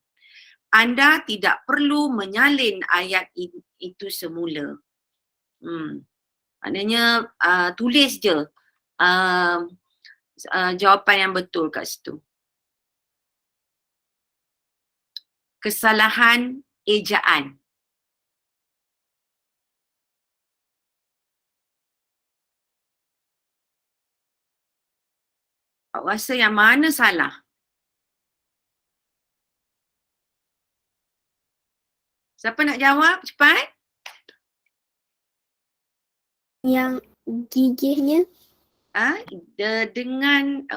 Anda tidak perlu menyalin ayat itu semula. Maknanya tulis je jawapan yang betul kat situ. Kesalahan ejaan. Awak rasa yang mana salah? Siapa nak jawab? Cepat. Yang gigihnya. Dengan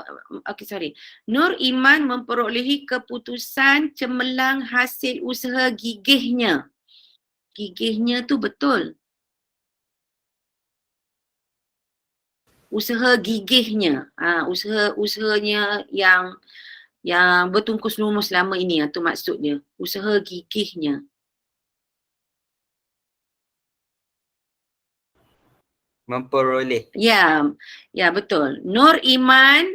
Nur Iman memperolehi keputusan cemerlang hasil usaha gigihnya. Gigihnya tu betul. Usaha gigihnya. Usahanya yang bertungkus lumus selama ini, tu maksudnya. Usaha gigihnya. Memperoleh. Ya betul. Nur Iman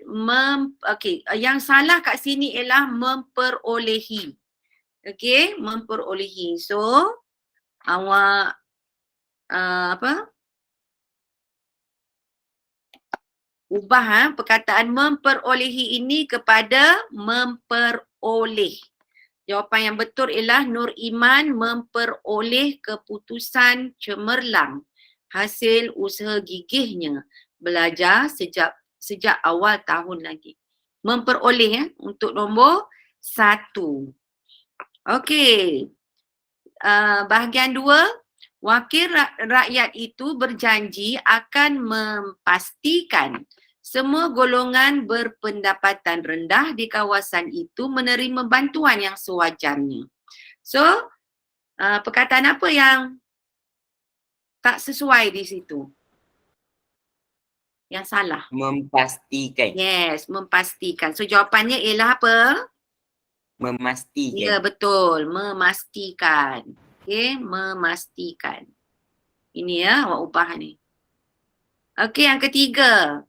yang salah kat sini ialah memperolehi. Okey, memperolehi. So awak ubah perkataan memperolehi ini kepada memperoleh. Jawapan yang betul ialah Nur Iman memperoleh keputusan cemerlang hasil usaha gigihnya belajar sejak awal tahun lagi. Memperoleh untuk nombor 1. Okey. Bahagian 2, wakil rakyat itu berjanji akan memastikan semua golongan berpendapatan rendah di kawasan itu menerima bantuan yang sewajarnya. So, perkataan apa yang tak sesuai di situ? Yang salah. Memastikan. Yes, memastikan. So jawapannya ialah apa? Memastikan. Ya, betul. Memastikan. Okey, memastikan. Ini ya awak ubah ni. Okey, yang ketiga.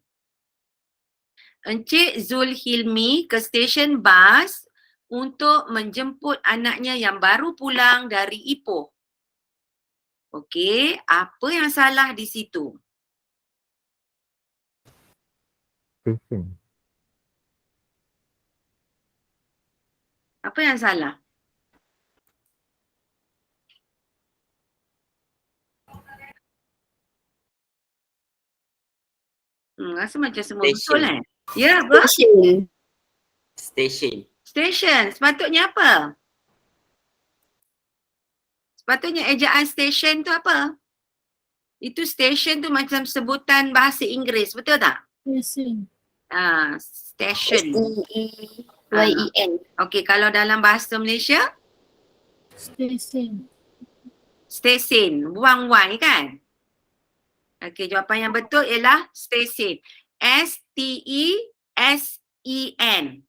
Encik Zulhilmi ke stesen bas untuk menjemput anaknya yang baru pulang dari Ipoh. Okey, apa yang salah di situ? Stesen. Apa yang salah? Rasa macam semua betul Station. Ya, apa? Station. Station. Sepatutnya apa? Sepatutnya ejaan station tu apa? Itu station tu macam sebutan bahasa Inggeris, betul tak? Station. Station. S-T-E-Y-E-N. Okey, kalau dalam bahasa Malaysia, Station. stesen. Buang Y kan? Okey, jawapan yang betul ialah stesen. S-T-E-S-E-N.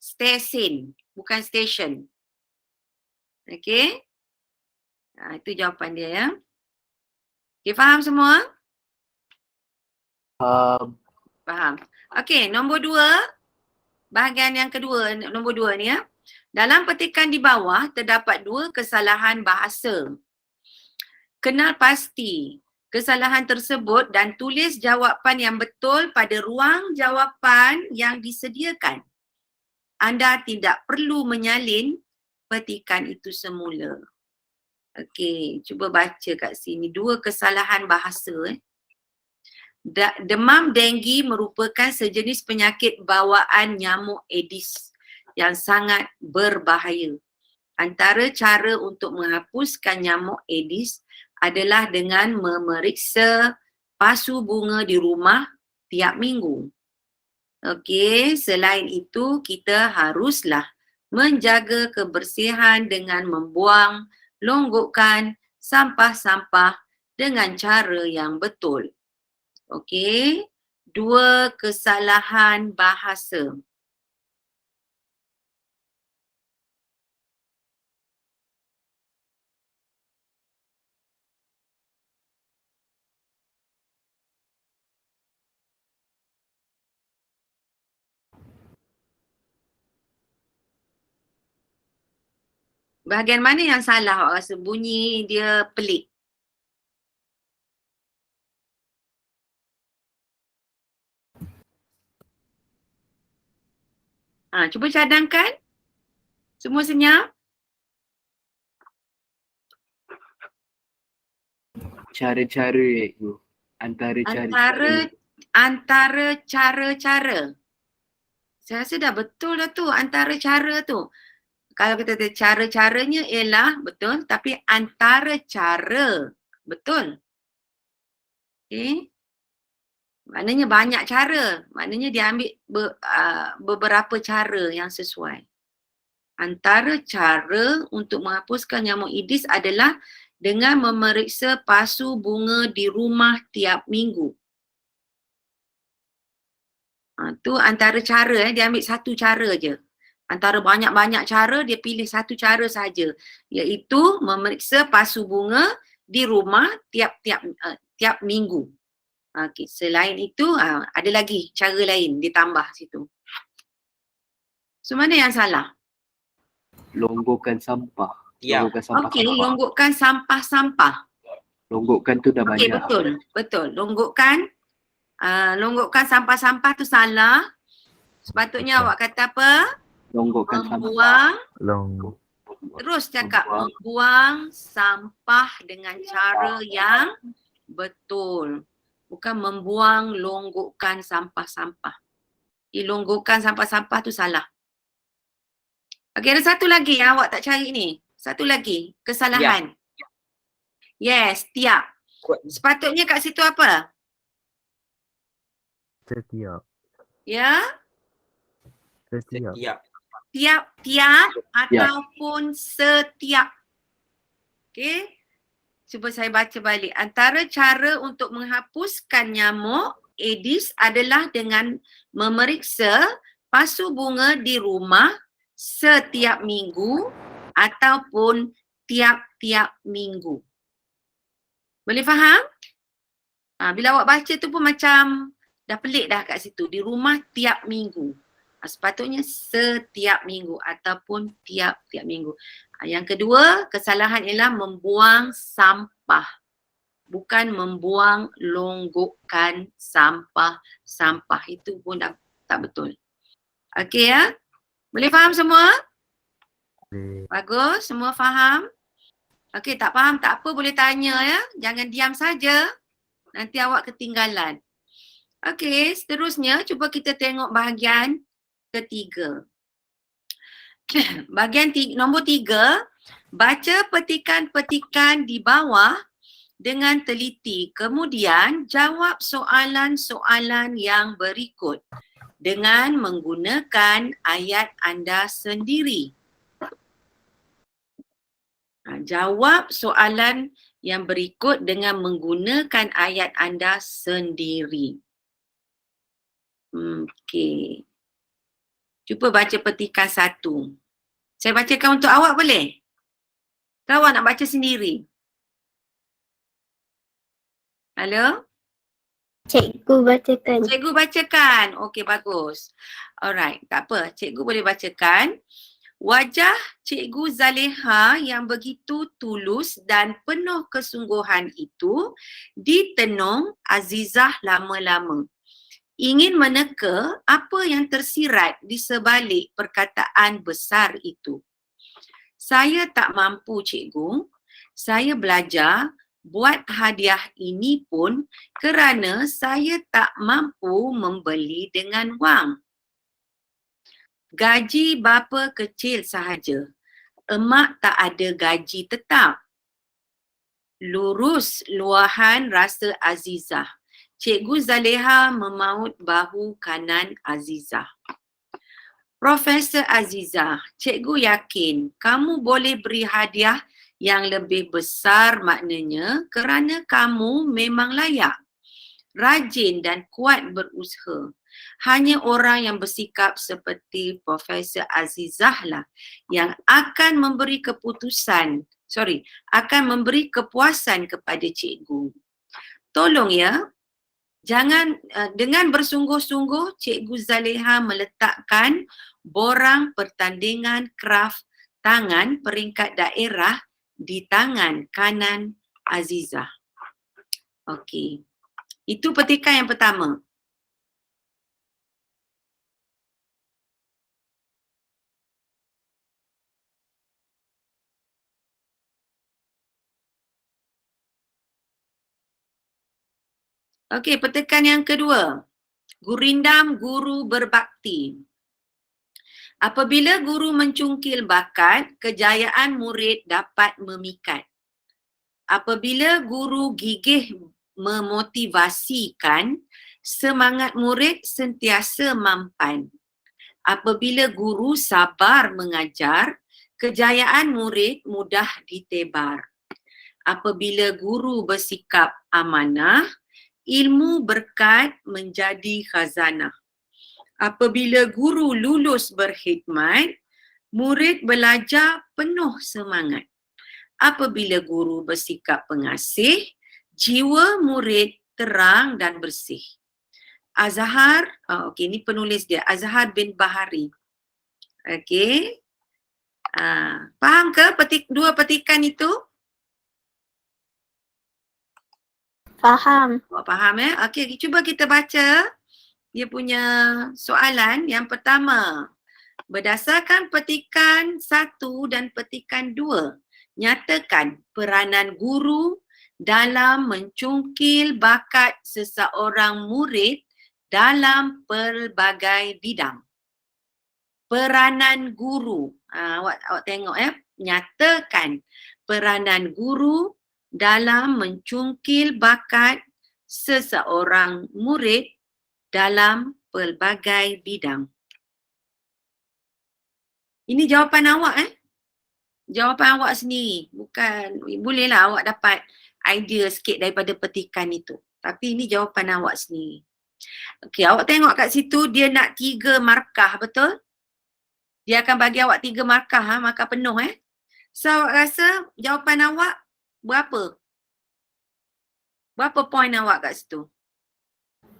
Stesen. Bukan station. Okey? Itu jawapan dia ya. Okey, faham semua? Faham. Okey, nombor 2. Bahagian yang kedua, nombor 2 ni ya. Dalam petikan di bawah terdapat 2 kesalahan bahasa. Kenal pasti kesalahan tersebut dan tulis jawapan yang betul pada ruang jawapan yang disediakan. Anda tidak perlu menyalin petikan itu semula. Okey, cuba baca kat sini. 2 kesalahan bahasa. Demam denggi merupakan sejenis penyakit bawaan nyamuk Aedes yang sangat berbahaya. Antara cara untuk menghapuskan nyamuk Aedes adalah dengan memeriksa pasu bunga di rumah tiap minggu. Okey, selain itu kita haruslah menjaga kebersihan dengan membuang longgokan sampah-sampah dengan cara yang betul. Okey, 2 kesalahan bahasa. Bahagian mana yang salah awak rasa? Bunyi dia pelik. Cuba cadangkan. Semua senyap. Cara-cara cikgu. Antara cara-cara. Antara cara-cara. Saya rasa dah betul dah tu antara cara tu. Kalau kita kata cara-caranya ialah betul, tapi antara cara. Betul. Okay. Maknanya banyak cara. Maknanya dia ambil beberapa cara yang sesuai. Antara cara untuk menghapuskan nyamuk Aedes adalah dengan memeriksa pasu bunga di rumah tiap minggu. Tu antara cara, dia ambil satu cara je. Antara banyak-banyak cara, dia pilih satu cara saja, iaitu memeriksa pasu bunga di rumah tiap minggu. Okay. Selain itu, ada lagi cara lain ditambah situ. So, mana yang salah? Longgokkan sampah. Tiap. Longgokkan sampah. Okey, longgokkan sampah-sampah. Longgokkan tu dah Okey, banyak. betul. Longgokkan sampah-sampah tu salah. Sepatutnya awak kata apa? Longgokkan sampah. Membuang, Long. terus cakap membuang sampah dengan cara yang betul. Bukan membuang, longgokkan sampah-sampah. Longgokkan sampah-sampah tu salah. Okey, ada satu lagi yang awak tak cari ni. Satu lagi, kesalahan. Yes, tiap. Sepatutnya kat situ apa? Setiap. Ya? Setiap. Setiap. Tiap-tiap ataupun setiap. Okey. Cuba saya baca balik. Antara cara untuk menghapuskan nyamuk Aedes adalah dengan memeriksa pasu bunga di rumah setiap minggu ataupun tiap-tiap minggu. Boleh faham? Bila awak baca tu pun macam dah pelik dah kat situ. Di rumah tiap minggu. Sepatutnya setiap minggu ataupun tiap-tiap minggu. Yang kedua, kesalahan ialah membuang sampah. Bukan membuang, longgokkan sampah. Itu pun dah tak betul. Okey ya? Boleh faham semua? Boleh. Bagus, semua faham? Okey, tak faham tak apa, boleh tanya ya. Jangan diam saja. Nanti awak ketinggalan. Okey, seterusnya cuba kita tengok bahagian ketiga. Bahagian nombor 3, baca petikan-petikan di bawah dengan teliti. Kemudian jawab soalan-soalan yang berikut dengan menggunakan ayat anda sendiri. Jawab soalan yang berikut dengan menggunakan ayat anda sendiri. Okey. Cuba baca petikan 1. Saya bacakan untuk awak boleh? Atau awak nak baca sendiri? Halo? Cikgu bacakan. Cikgu bacakan. Okey, bagus. Alright, tak apa. Cikgu boleh bacakan. Wajah Cikgu Zaleha yang begitu tulus dan penuh kesungguhan itu ditenung Azizah lama-lama. Ingin meneka apa yang tersirat di sebalik perkataan besar itu. Saya tak mampu, Cikgu. Saya belajar buat hadiah ini pun kerana saya tak mampu membeli dengan wang. Gaji bapa kecil sahaja. Emak tak ada gaji tetap. Lurus luahan rasa Azizah. Cikgu Zaleha memaut bahu kanan Azizah. Profesor Azizah, cikgu yakin kamu boleh beri hadiah yang lebih besar maknanya kerana kamu memang layak. Rajin dan kuat berusaha. Hanya orang yang bersikap seperti Profesor Azizah lah yang akan memberi memberi kepuasan kepada cikgu. Tolong ya, jangan dengan bersungguh-sungguh Cikgu Zaleha meletakkan borang pertandingan kraf tangan peringkat daerah di tangan kanan Azizah. Okey. Itu petikan yang pertama. Okey, petikan yang kedua. Gurindam guru berbakti. Apabila guru mencungkil bakat, kejayaan murid dapat memikat. Apabila guru gigih memotivasikan, semangat murid sentiasa mampan. Apabila guru sabar mengajar, kejayaan murid mudah ditebar. Apabila guru bersikap amanah, ilmu berkat menjadi khazanah. Apabila guru lulus berkhidmat, murid belajar penuh semangat. Apabila guru bersikap pengasih, jiwa murid terang dan bersih. Azhar, okey, ni penulis dia, Azhar bin Bahari. Okey. Faham ke dua petikan itu? Faham. Faham Okey, cuba kita baca dia punya soalan. Yang pertama, berdasarkan petikan 1 dan petikan 2, nyatakan peranan guru dalam mencungkil bakat seseorang murid dalam pelbagai bidang. Peranan guru. Awak tengok nyatakan peranan guru dalam mencungkil bakat seseorang murid dalam pelbagai bidang. Ini jawapan awak Jawapan awak sendiri. Bukan, bolehlah awak dapat idea sikit daripada petikan itu. Tapi ini jawapan awak sendiri. Okey, awak tengok kat situ dia nak 3 markah, betul? Dia akan bagi awak 3 markah, markah penuh So awak rasa jawapan awak berapa? Berapa poin awak kat situ?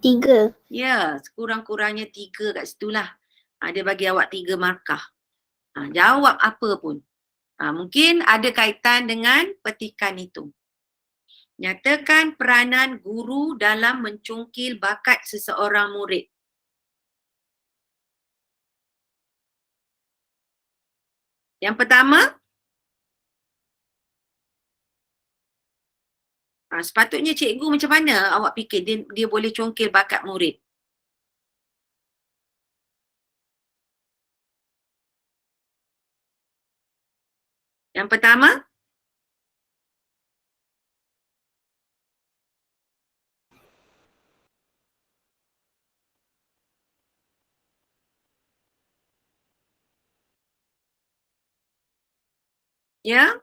3. Ya, sekurang-kurangnya 3 kat situ lah. Dia bagi awak 3 markah. Jawab apa pun. Mungkin ada kaitan dengan petikan itu. Nyatakan peranan guru dalam mencungkil bakat seseorang murid. Yang pertama, sepatutnya cikgu macam mana awak fikir dia boleh congkil bakat murid? Yang pertama, ya,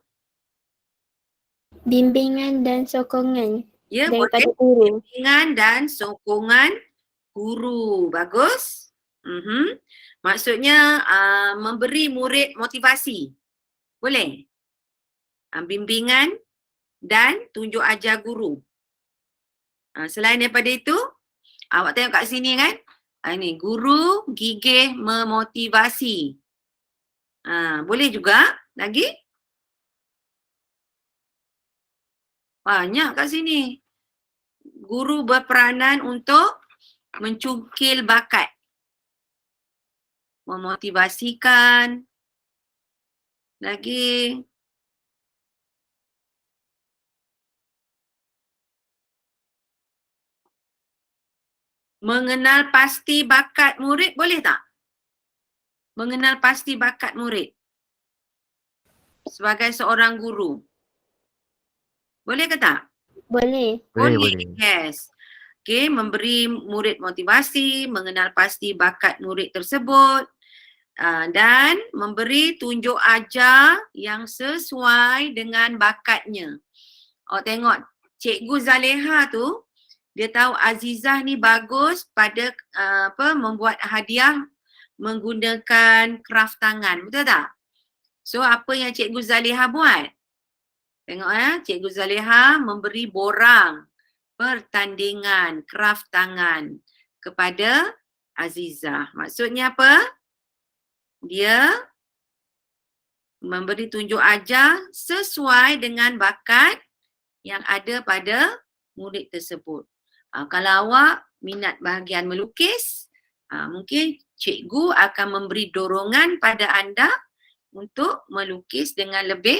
Bimbingan dan sokongan ya daripada boleh. guru. Bimbingan dan sokongan guru. Bagus. Maksudnya memberi murid motivasi. Boleh? Bimbingan dan tunjuk ajar guru. Selain daripada itu, awak tengok kat sini kan? Ini guru gigih memotivasi. Boleh juga lagi? Banyak kat sini. Guru berperanan untuk mencungkil bakat. Memotivasikan. Lagi. Mengenal pasti bakat murid, boleh tak? Mengenal pasti bakat murid. Sebagai seorang guru. Boleh ke tak? Boleh. Boleh. Yes. Okay, memberi murid motivasi, mengenal pasti bakat murid tersebut dan memberi tunjuk ajar yang sesuai dengan bakatnya. Awak tengok Cikgu Zaleha tu, dia tahu Azizah ni bagus pada membuat hadiah menggunakan kraft tangan. Betul tak? So apa yang Cikgu Zaleha buat? Tengok Cikgu Zaleha memberi borang pertandingan kraft tangan kepada Azizah. Maksudnya apa? Dia memberi tunjuk ajar sesuai dengan bakat yang ada pada murid tersebut. Kalau awak minat bahagian melukis, mungkin cikgu akan memberi dorongan pada anda untuk melukis dengan lebih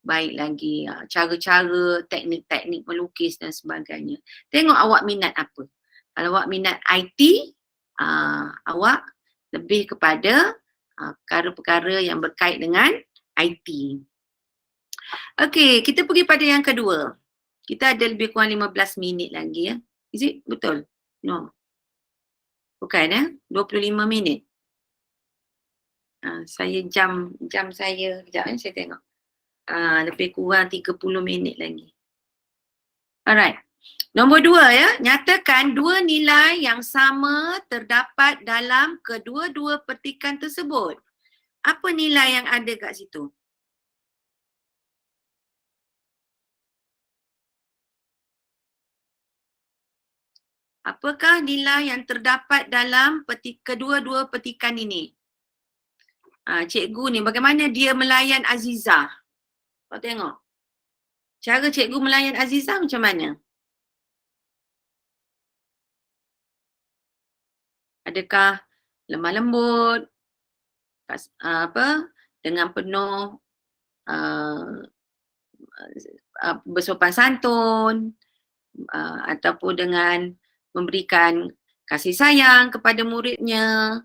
baik lagi cara-cara, teknik-teknik melukis dan sebagainya. Tengok awak minat apa. Kalau awak minat IT, awak lebih kepada perkara-perkara yang berkait dengan IT. Okey, kita pergi pada yang kedua. Kita ada lebih kurang 15 minit lagi ya. Is it? Betul? No. Bukan 25 minit. Saya jam saya kejap saya tengok. Lebih kurang 30 minit lagi. Alright. Nombor 2 ya. Nyatakan dua nilai yang sama terdapat dalam kedua-dua petikan tersebut. Apa nilai yang ada kat situ? Apakah nilai yang terdapat dalam kedua-dua petikan ini? Cikgu ni bagaimana dia melayan Azizah? Kau tengok. Cara cikgu melayan Azizah macam mana? Adakah lemah lembut? Dengan penuh bersopan santun? Ataupun dengan memberikan kasih sayang kepada muridnya,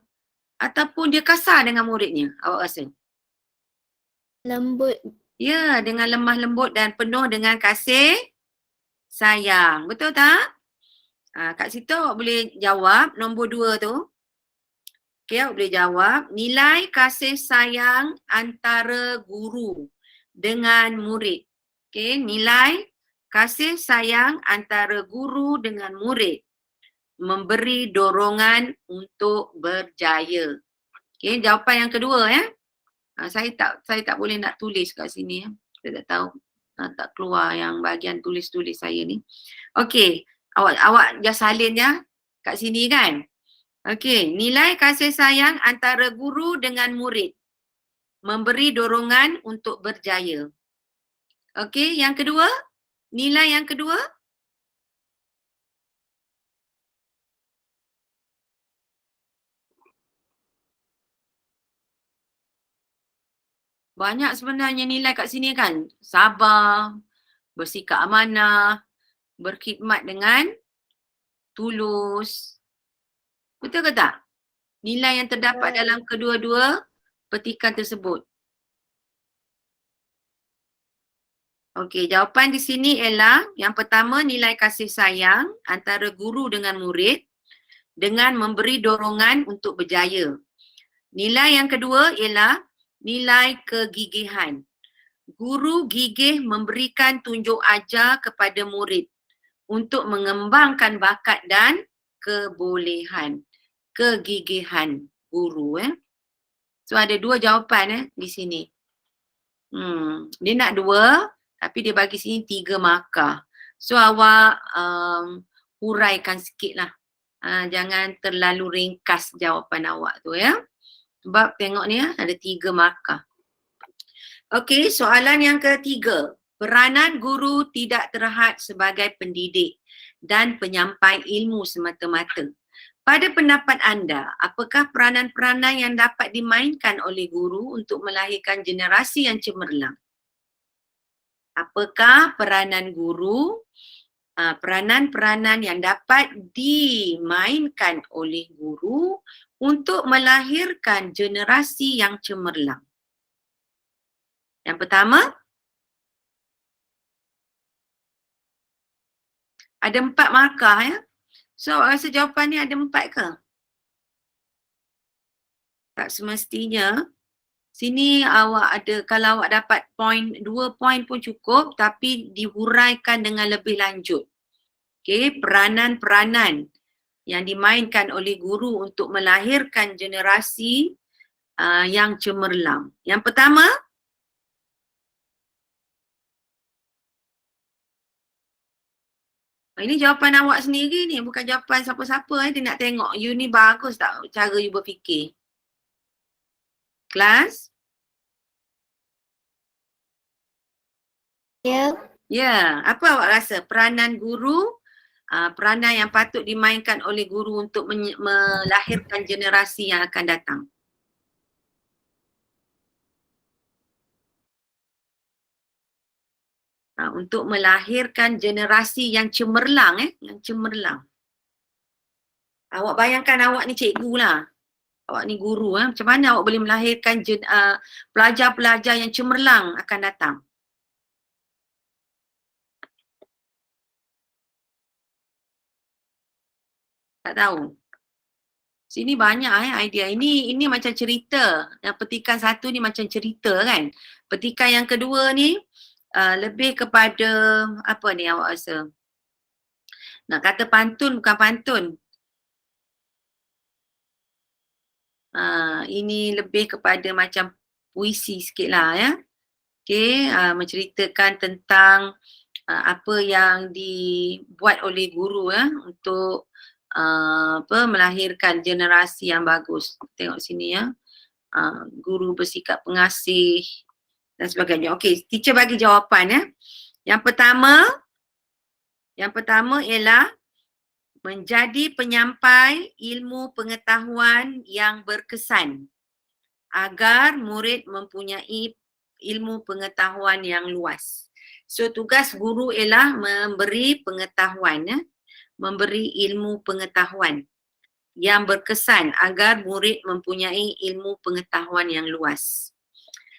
ataupun dia kasar dengan muridnya, awak rasa? Lembut. Ya, dengan lemah lembut dan penuh dengan kasih sayang. Betul tak? Kat situ awak boleh jawab nombor 2 tu. Okey, awak boleh jawab nilai kasih sayang antara guru dengan murid. Okey, nilai kasih sayang antara guru dengan murid memberi dorongan untuk berjaya. Okey, jawapan yang kedua ya. Saya tak boleh nak tulis kat sini ya. Saya tak tahu tak keluar yang bahagian tulis-tulis saya ni. Okey, awak just salin ya kat sini kan. Okey, nilai kasih sayang antara guru dengan murid memberi dorongan untuk berjaya. Okey, yang kedua, nilai yang kedua. Banyak sebenarnya nilai kat sini kan. Sabar, bersikap amanah, berkhidmat dengan tulus. Betul ke tak? Nilai yang terdapat dalam kedua-dua petikan tersebut. Okey, jawapan di sini ialah yang pertama nilai kasih sayang antara guru dengan murid dengan memberi dorongan untuk berjaya. Nilai yang kedua ialah nilai kegigihan. Guru gigih memberikan tunjuk ajar kepada murid untuk mengembangkan bakat dan kebolehan. Kegigihan guru So ada dua jawapan di sini. Dia nak 2 tapi dia bagi sini 3 markah. So awak huraikan sikit lah. Jangan terlalu ringkas jawapan awak tu ya. Sebab tengok ni ada 3 markah. Okey, soalan yang ketiga. Peranan guru tidak terhad sebagai pendidik dan penyampai ilmu semata-mata. Pada pendapat anda, apakah peranan-peranan yang dapat dimainkan oleh guru untuk melahirkan generasi yang cemerlang? Apakah peranan guru, peranan-peranan yang dapat dimainkan oleh guru untuk melahirkan generasi yang cemerlang? Yang pertama, ada 4 markah ya. So awak rasa jawapan ni ada 4 ke? Tak semestinya. Sini awak ada, kalau awak dapat 2 poin pun cukup tapi dihuraikan dengan lebih lanjut. Okey, peranan-peranan yang dimainkan oleh guru untuk melahirkan generasi yang cemerlang. Yang pertama, ini jawapan awak sendiri ni, bukan jawapan siapa-siapa. Dia nak tengok you ni bagus tak cara you berfikir. Kelas? Ya. Ya, apa awak rasa peranan guru, peranan yang patut dimainkan oleh guru untuk melahirkan generasi yang akan datang? untuk melahirkan generasi yang cemerlang, yang cemerlang. Awak bayangkan awak ni cikgu lah. Awak ni guru, macam mana awak boleh melahirkan pelajar-pelajar yang cemerlang akan datang. Tak tahu. Sini banyak idea. Ini macam cerita. Yang petikan satu ni macam cerita kan. Petikan yang kedua ni lebih kepada apa ni awak rasa? Nak kata pantun bukan pantun. Ini lebih kepada macam puisi sikit lah ya. Okay, menceritakan tentang apa yang dibuat oleh guru untuk melahirkan generasi yang bagus. Tengok sini ya. Guru bersikap pengasih dan sebagainya. Okey, teacher bagi jawapan ya. Yang pertama ialah menjadi penyampai ilmu pengetahuan yang berkesan agar murid mempunyai ilmu pengetahuan yang luas. So tugas guru ialah memberi pengetahuan memberi ilmu pengetahuan yang berkesan agar murid mempunyai ilmu pengetahuan yang luas.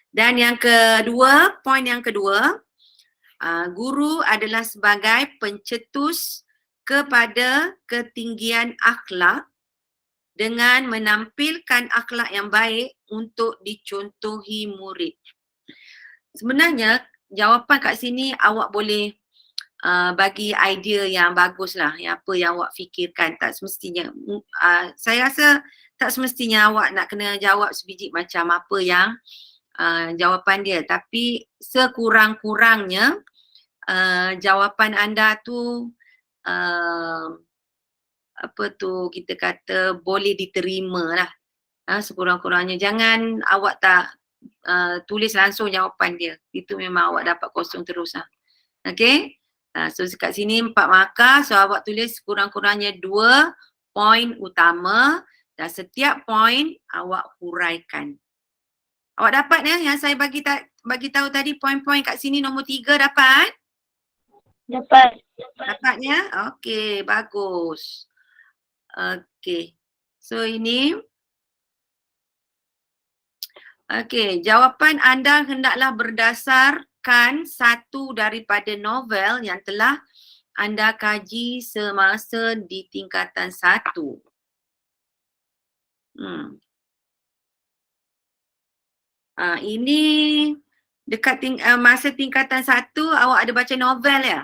Dan yang kedua, poin yang kedua, guru adalah sebagai pencetus kepada ketinggian akhlak dengan menampilkan akhlak yang baik untuk dicontohi murid. Sebenarnya jawapan kat sini awak boleh bagi idea yang bagus lah, apa yang awak fikirkan. Tak semestinya, saya rasa tak semestinya awak nak kena jawab sebiji macam apa yang jawapan dia. Tapi sekurang-kurangnya jawapan anda tu apa tu kita kata boleh diterima lah. Sekurang-kurangnya jangan awak tak tulis langsung jawapan dia. Itu memang awak dapat kosong terus lah. Okay. So kat sini 4 markah. So awak tulis kurang-kurangnya 2 poin utama dan setiap poin awak huraikan. Awak dapat yang saya bagi tahu tadi poin-poin kat sini nombor 3 dapat? Dapat. Dapatnya? Okey, bagus. Okey. So ini okey, jawapan anda hendaklah berdasarkan satu daripada novel yang telah anda kaji semasa di tingkatan 1. Ini dekat masa tingkatan 1 awak ada baca novel ya?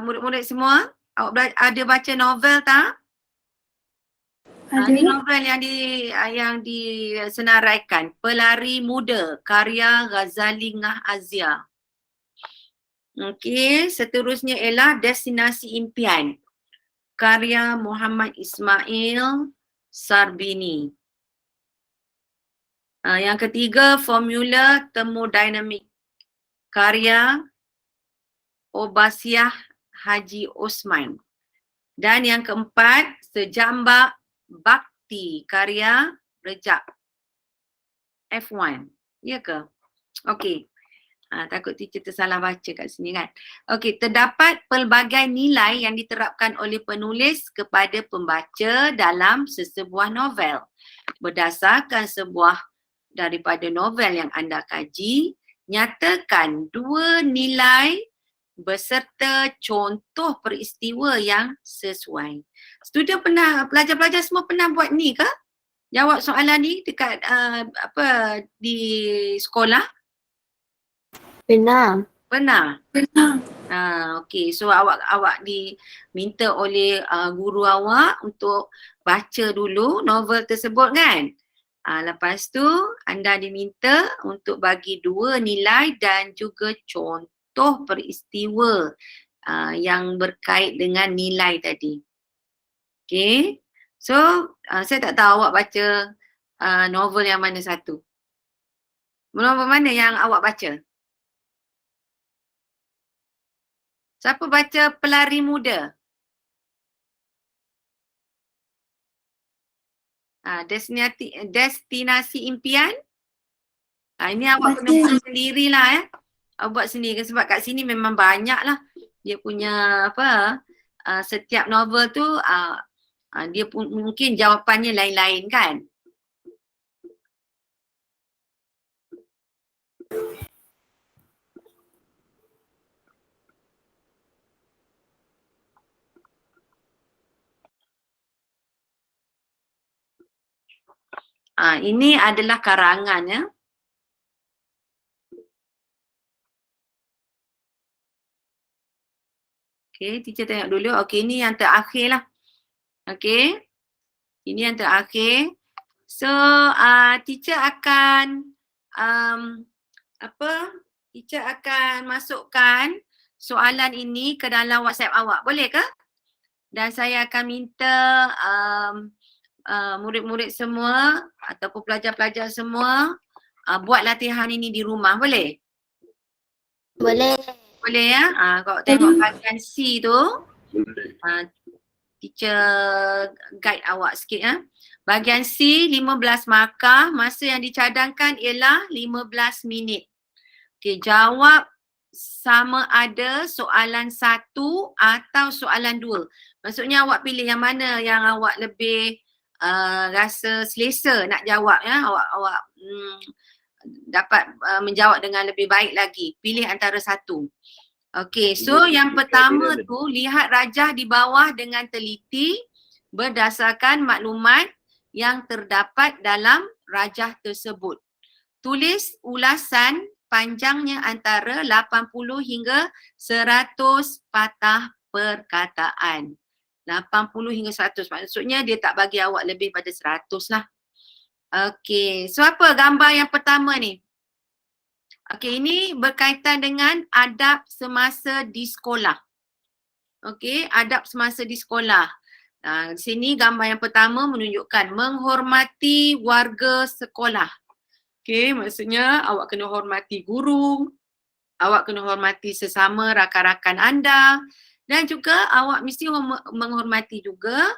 Murid-murid semua, awak ada baca novel tak? Ini novel yang disenaraikan, Pelari Muda, karya Ghazali Ngah Azia. Okey, seterusnya ialah Destinasi Impian, karya Muhammad Ismail Sarbini. Yang ketiga, Formula Thermodinamik, karya Obasiah Haji Osman. Dan yang keempat, Sejambak Bakti, karya Rejab F1. Ya ke? Okey. Takut teacher tersalah baca kat sini kan. Okey, terdapat pelbagai nilai yang diterapkan oleh penulis kepada pembaca dalam sesebuah novel. Berdasarkan sebuah daripada novel yang anda kaji, nyatakan 2 nilai beserta contoh peristiwa yang sesuai. Student pernah, pelajar-pelajar semua pernah buat ni ke? Jawab soalan ni dekat di sekolah? Pernah. Pernah? Okey, so awak diminta oleh guru awak untuk baca dulu novel tersebut kan? Lepas tu anda diminta untuk bagi 2 nilai dan juga contoh peristiwa yang berkait dengan nilai tadi. Okay, so saya tak tahu awak baca novel yang mana satu. Novel mana yang awak baca? Siapa baca Pelari Muda? Destinasi Impian? Ini awak kena buat sendirilah Awak buat sendiri sebab kat sini memang banyak lah dia punya apa setiap novel tu dia pun mungkin jawapannya lain-lain kan. Ini adalah karangan ya. Okey, teacher tengok dulu. Okey, ini yang terakhir lah. Okey. Ini yang terakhir. So, teacher akan teacher akan masukkan soalan ini ke dalam WhatsApp awak. Boleh ke? Dan saya akan minta murid-murid semua ataupun pelajar-pelajar semua buat latihan ini di rumah. Boleh? Boleh. Boleh ya? Kalau tengok bahagian C tu, teacher guide awak sikit ya. Bahagian C 15 markah, masa yang dicadangkan ialah 15 minit. Okey, jawab sama ada soalan 1 atau soalan 2. Maksudnya awak pilih yang mana yang awak lebih rasa selesa nak jawab ya. Awak dapat menjawab dengan lebih baik lagi. Pilih antara satu. Okey, so yang pertama tu lihat rajah di bawah dengan teliti berdasarkan maklumat yang terdapat dalam rajah tersebut. Tulis ulasan panjangnya antara 80 hingga 100 patah perkataan. 80 hingga 100 maksudnya dia tak bagi awak lebih pada 100 lah. Okey, so apa gambar yang pertama ni? Okey, ini berkaitan dengan adab semasa di sekolah. Okey, adab semasa di sekolah. Di sini gambar yang pertama menunjukkan menghormati warga sekolah. Okey, maksudnya awak kena hormati guru, awak kena hormati sesama rakan-rakan anda dan juga awak mesti menghormati juga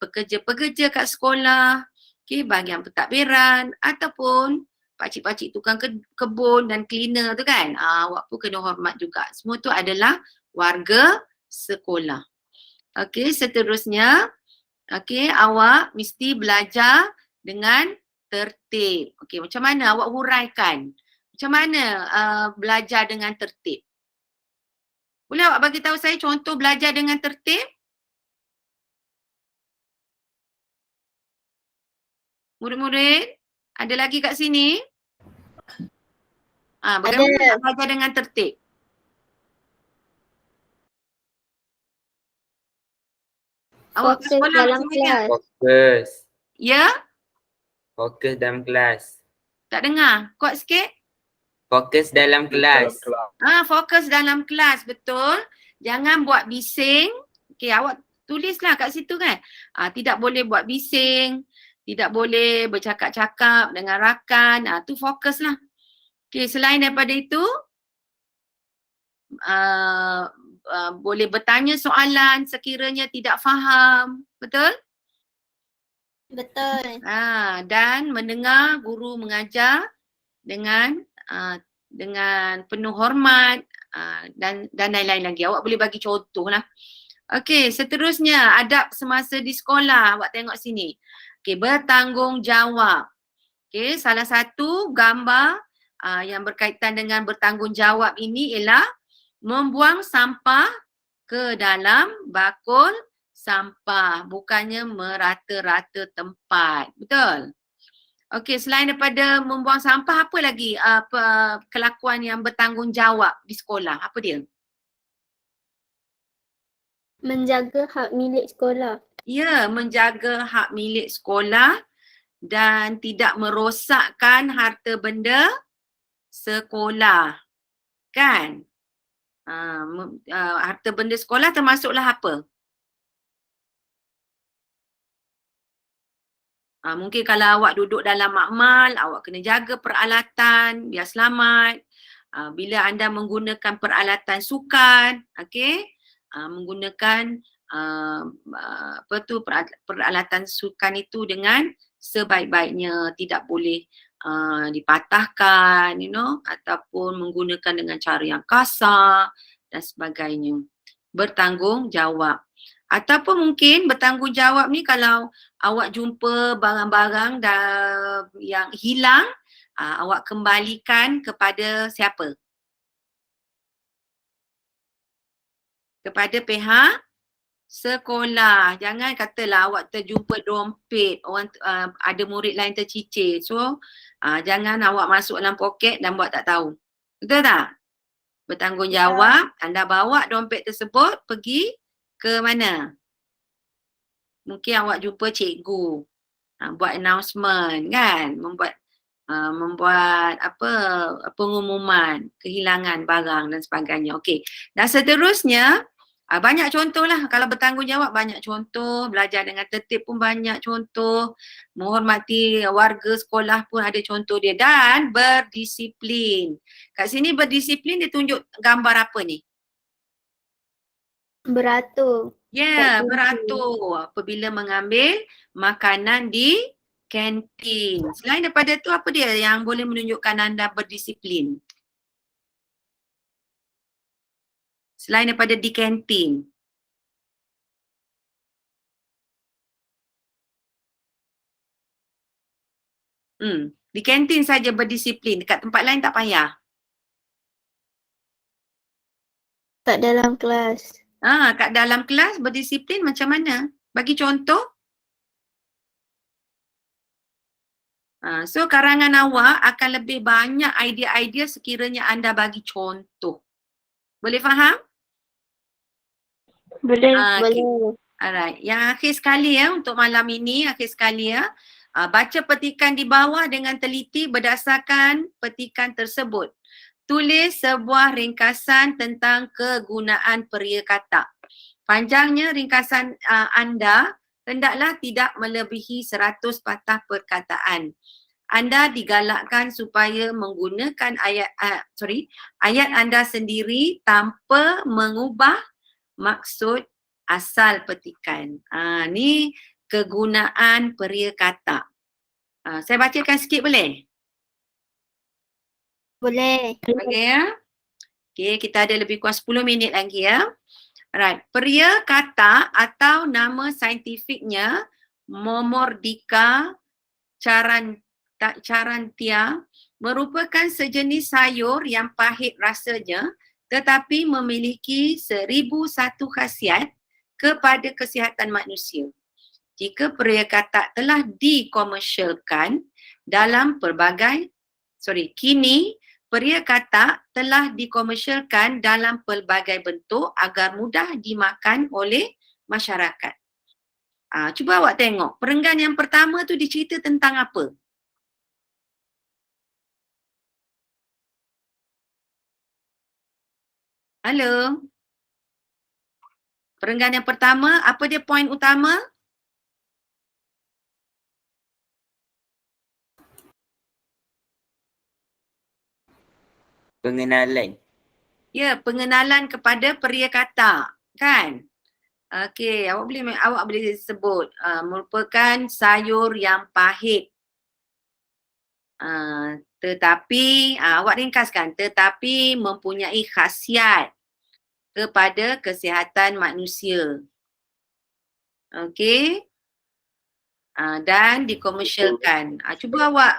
pekerja-pekerja kat sekolah, okey, bahagian pentadbiran ataupun pakcik-pakcik tukang kebun dan cleaner tu kan. Awak pun kena hormat juga. Semua tu adalah warga sekolah. Okey, seterusnya okey, awak mesti belajar dengan tertib. Okey, macam mana awak huraikan? Macam mana belajar dengan tertib? Boleh awak bagi tahu saya contoh belajar dengan tertib? Murid-murid, ada lagi kat sini? Bagaimana nak belajar dengan tertib? Awak ke sekolah dalam macam mana? kelas. Fokus. Ya? Fokus dalam kelas. Tak dengar? Kuat sikit? Fokus dalam kelas. Fokus dalam kelas, betul. Jangan buat bising. Okey, awak tulislah kat situ kan. Tidak boleh buat bising. Tidak boleh bercakap-cakap dengan rakan. Tu fokuslah. Okey, selain daripada itu, boleh bertanya soalan sekiranya tidak faham. Betul? Betul. Dan mendengar guru mengajar dengan penuh hormat dan lain-lain lagi. Awak boleh bagi contoh lah. Okey, seterusnya adab semasa di sekolah. Awak tengok sini. Okey, bertanggungjawab. Okey, salah satu gambar yang berkaitan dengan bertanggungjawab ini ialah membuang sampah ke dalam bakul sampah, bukannya merata-rata tempat. Betul? Okey, selain daripada membuang sampah, apa lagi kelakuan yang bertanggungjawab di sekolah? Apa dia? Menjaga hak milik sekolah. Ya, menjaga hak milik sekolah dan tidak merosakkan harta benda sekolah. Kan? Harta benda sekolah termasuklah apa? Mungkin kalau awak duduk dalam makmal, awak kena jaga peralatan biar selamat. Bila anda menggunakan peralatan sukan, okey, menggunakan peralatan sukan itu dengan sebaik-baiknya, tidak boleh dipatahkan, ataupun menggunakan dengan cara yang kasar dan sebagainya. Bertanggungjawab. Ataupun mungkin bertanggungjawab ni kalau awak jumpa barang-barang yang hilang, awak kembalikan kepada siapa? Kepada pihak sekolah. Jangan katalah awak terjumpa dompet, orang ada murid lain tercicir. So, jangan awak masuk dalam poket dan buat tak tahu. Betul tak? Bertanggungjawab, anda bawa dompet tersebut pergi ke mana? Mungkin awak jumpa cikgu, buat announcement kan, membuat pengumuman kehilangan barang dan sebagainya. Okey. Dan seterusnya, banyak contoh lah. Kalau bertanggungjawab banyak contoh, belajar dengan tertib pun banyak contoh, menghormati warga sekolah pun ada contoh dia, dan berdisiplin. Kat sini berdisiplin dia tunjuk gambar apa ni? Beratur. Ya, Tak beratur apabila mengambil makanan di kantin. Selain daripada tu, apa dia yang boleh menunjukkan anda berdisiplin? Selain daripada di kantin. Di kantin saja berdisiplin, dekat tempat lain tak payah. Kat dalam kelas. Kat dalam kelas berdisiplin macam mana? Bagi contoh. So karangan awak akan lebih banyak idea-idea sekiranya anda bagi contoh. Boleh faham? Boleh. Okay. Boleh. Alright. Yang akhir sekali untuk malam ini, baca petikan di bawah dengan teliti berdasarkan petikan tersebut. Tulis sebuah ringkasan tentang kegunaan peria kata. Panjangnya ringkasan anda hendaklah tidak melebihi 100 patah perkataan. Anda digalakkan supaya menggunakan ayat anda sendiri tanpa mengubah maksud asal petikan. Ni kegunaan peria kata. Saya bacakan sikit boleh? Boleh. Okay ya. Okay, kita ada lebih kurang 10 minit lagi ya. Alright, peria kata atau nama saintifiknya Momordica charantia merupakan sejenis sayur yang pahit rasanya tetapi memiliki 1001 khasiat kepada kesihatan manusia. Jika peria kata telah dikomersialkan dalam kini peria kata telah dikomersialkan dalam pelbagai bentuk agar mudah dimakan oleh masyarakat. Cuba awak tengok, perenggan yang pertama tu dicerita tentang apa? Halo? Perenggan yang pertama, apa dia poin utama? Pengenalan. Ya, pengenalan kepada peria kata, kan? Okey, awak boleh sebut merupakan sayur yang pahit. Tetapi awak ringkaskan, tetapi mempunyai khasiat kepada kesihatan manusia. Okey. Dan dikomersialkan. Cuba awak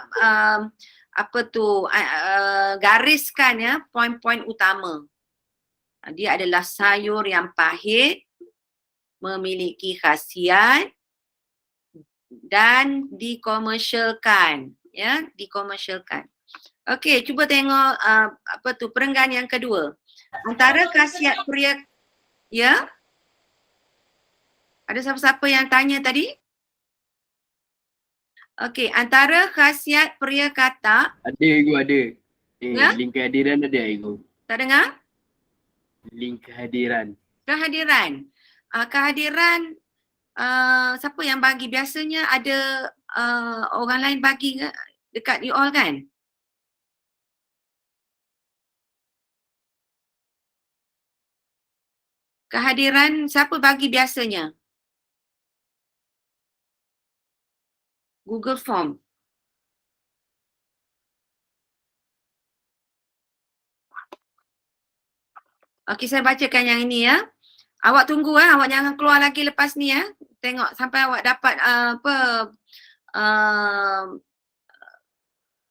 gariskan ya poin-poin utama. Dia adalah sayur yang pahit, memiliki khasiat dan dikomersialkan, ya, dikomersialkan. Okey, cuba tengok perenggan yang kedua. Antara khasiat peria, ya? Ada siapa-siapa yang tanya tadi? Okey, antara khasiat peria kata. Ada Igu, ada. Ya? Link kehadiran ada Igu. Tak dengar? Link kehadiran. Kehadiran. Kehadiran siapa yang bagi? Biasanya ada orang lain bagi dekat you all kan? Kehadiran siapa bagi biasanya? Google Form. Okey, saya bacakan yang ini ya. Awak tunggu awak jangan keluar lagi lepas ni ya. Tengok sampai awak dapat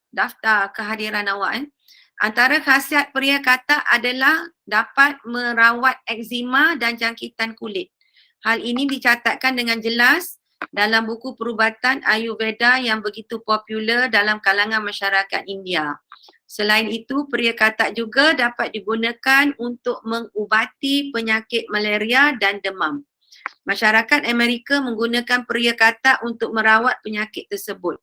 daftar kehadiran awak. Antara khasiat pria katak adalah dapat merawat eczema dan jangkitan kulit. Hal ini dicatatkan dengan jelas dalam buku perubatan Ayurveda yang begitu popular dalam kalangan masyarakat India. Selain itu, pria katak juga dapat digunakan untuk mengubati penyakit malaria dan demam. Masyarakat Amerika menggunakan pria katak untuk merawat penyakit tersebut.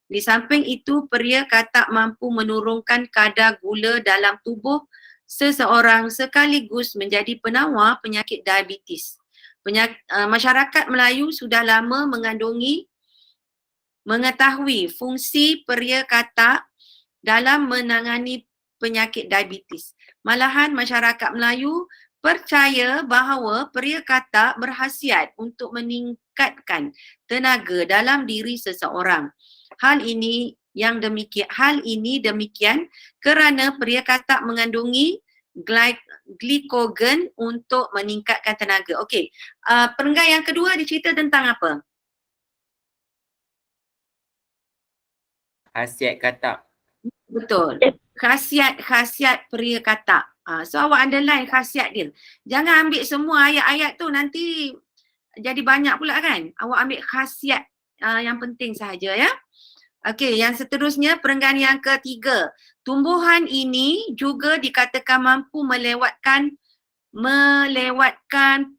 Di samping itu, pria katak mampu menurunkan kadar gula dalam tubuh seseorang sekaligus menjadi penawar penyakit diabetes. Masyarakat Melayu sudah lama mengetahui fungsi pria katak dalam menangani penyakit diabetes. Malahan masyarakat Melayu percaya bahawa pria katak berkhasiat untuk meningkatkan tenaga dalam diri seseorang. Hal ini demikian kerana pria katak mengandungi glikogen untuk meningkatkan tenaga. Okey, perenggan yang kedua dicerita tentang apa? Khasiat katak. Betul. Khasiat pria katak. So awak underline khasiat dia. Jangan ambil semua ayat-ayat tu nanti jadi banyak pula kan. Awak ambil khasiat yang penting sahaja ya. Okey, yang seterusnya perenggan yang ketiga. Tumbuhan ini juga dikatakan mampu melewatkan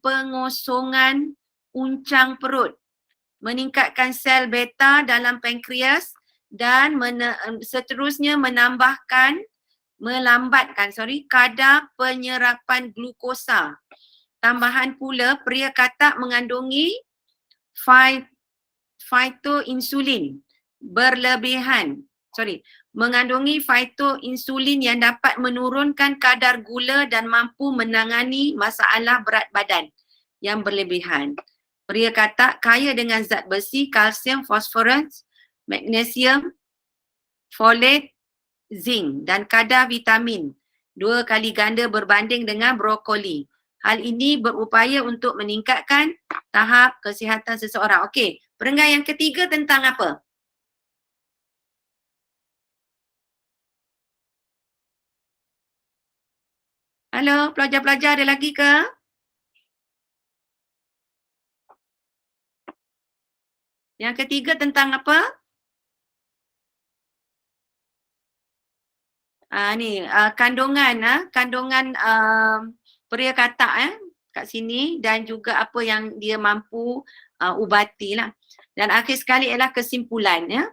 pengosongan uncang perut, meningkatkan sel beta dalam pankreas dan seterusnya melambatkan kadar penyerapan glukosa. Tambahan pula, pria katak mengandungi phytoinsulin mengandungi phytoinsulin yang dapat menurunkan kadar gula dan mampu menangani masalah berat badan yang berlebihan. Pria katak kaya dengan zat besi, kalsium, fosforus, magnesium, folate, zinc dan kadar vitamin 2 kali ganda berbanding dengan brokoli. Hal ini berupaya untuk meningkatkan tahap kesihatan seseorang. Okey, perenggan yang ketiga tentang apa? Halo, pelajar-pelajar ada lagi ke? Yang ketiga tentang apa? Kandungan pria katak kat sini dan juga apa yang dia mampu ubati lah. Dan akhir sekali ialah kesimpulan ya.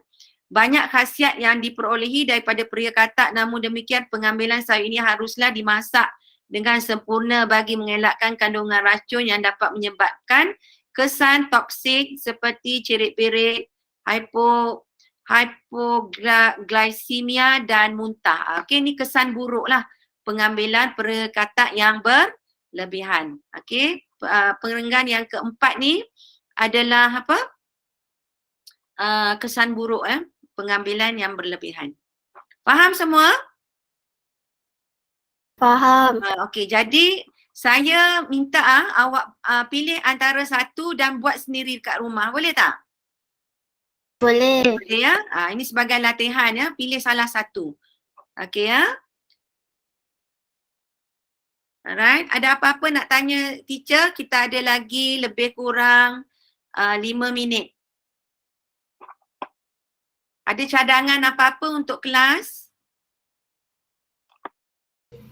Banyak khasiat yang diperolehi daripada pria katak, namun demikian pengambilan sayur ini haruslah dimasak dengan sempurna bagi mengelakkan kandungan racun yang dapat menyebabkan kesan toksik seperti cerit-berit, hypoglycemia dan muntah. Okey, ni kesan buruk lah pengambilan pria katak yang berlebihan. Okey, perenggan yang keempat ni adalah apa? Kesan buruk pengambilan yang berlebihan. Faham semua? Faham. Okey, jadi saya minta awak pilih antara satu dan buat sendiri kat rumah. Boleh tak? Boleh. Boleh ya? Ini sebagai latihan ya. Pilih salah satu. Okey ya? Alright. Ada apa-apa nak tanya teacher? Kita ada lagi lebih kurang 5 minit. Ada cadangan apa-apa untuk kelas?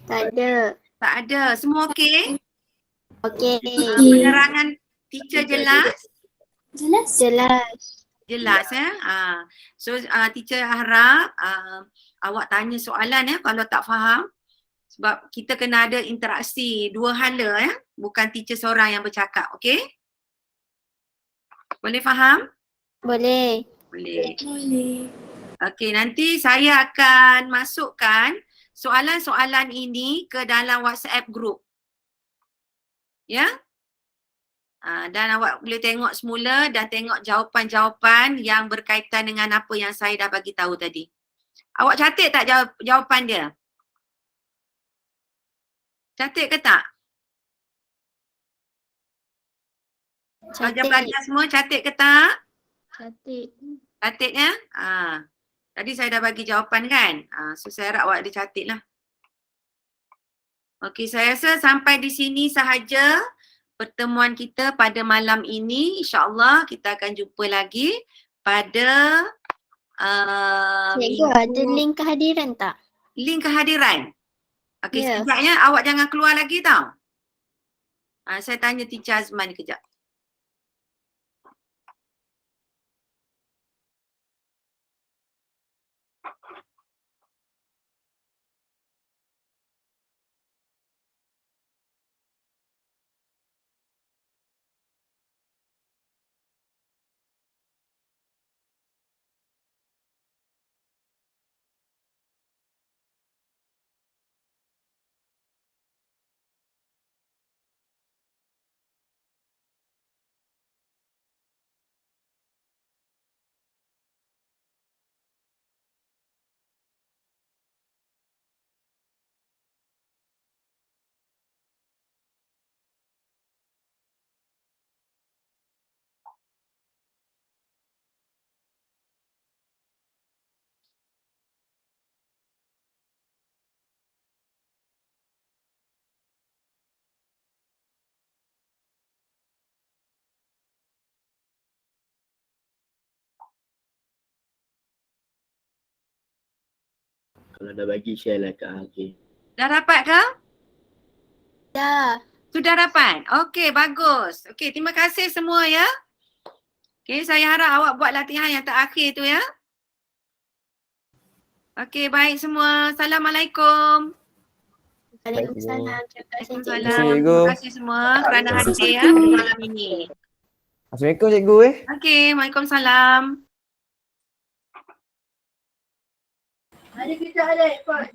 Tak ada. Tak ada. Semua okey? Okey. Penerangan teacher jelas? Jelas. Jelas ya. So teacher harap awak tanya soalan ya kalau tak faham. Sebab kita kena ada interaksi dua hala ya. Bukan teacher seorang yang bercakap. Okey? Boleh faham? Boleh. Boleh. Okey, nanti saya akan masukkan soalan-soalan ini ke dalam WhatsApp group. Ya? Dan awak boleh tengok semula dan tengok jawapan-jawapan yang berkaitan dengan apa yang saya dah bagi tahu tadi. Awak catat tak jawapan dia? Cantik ke tak? Pelajar Cantik. pelajar semua cantik ke tak? Cantik. Cantik ya? Tadi saya dah bagi jawapan kan? So saya harap awak dia cantik lah. Okey, saya rasa sampai di sini sahaja pertemuan kita pada malam ini. InsyaAllah kita akan jumpa lagi pada Cikgu ada link kehadiran tak? link kehadiran. Okey, Ya. sekejapnya awak jangan keluar lagi tau. Saya tanya Teacher Azman kejap. Kalau dah bagi share lah Kak. Okay. Dah dapat ke? Dah. Sudah dapat? Okey, bagus. Okey, terima kasih semua ya. Okey, saya harap awak buat latihan yang terakhir tu ya. Okey, baik semua. Assalamualaikum. Waalaikumsalam. Terima kasih cikgu. Waalaikumsalam. Terima kasih semua kerana hadir ya malam ini. Assalamualaikum cikgu Okey, Waalaikumsalam. Ada kita ada Pak.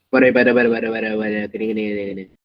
Pada. Kena.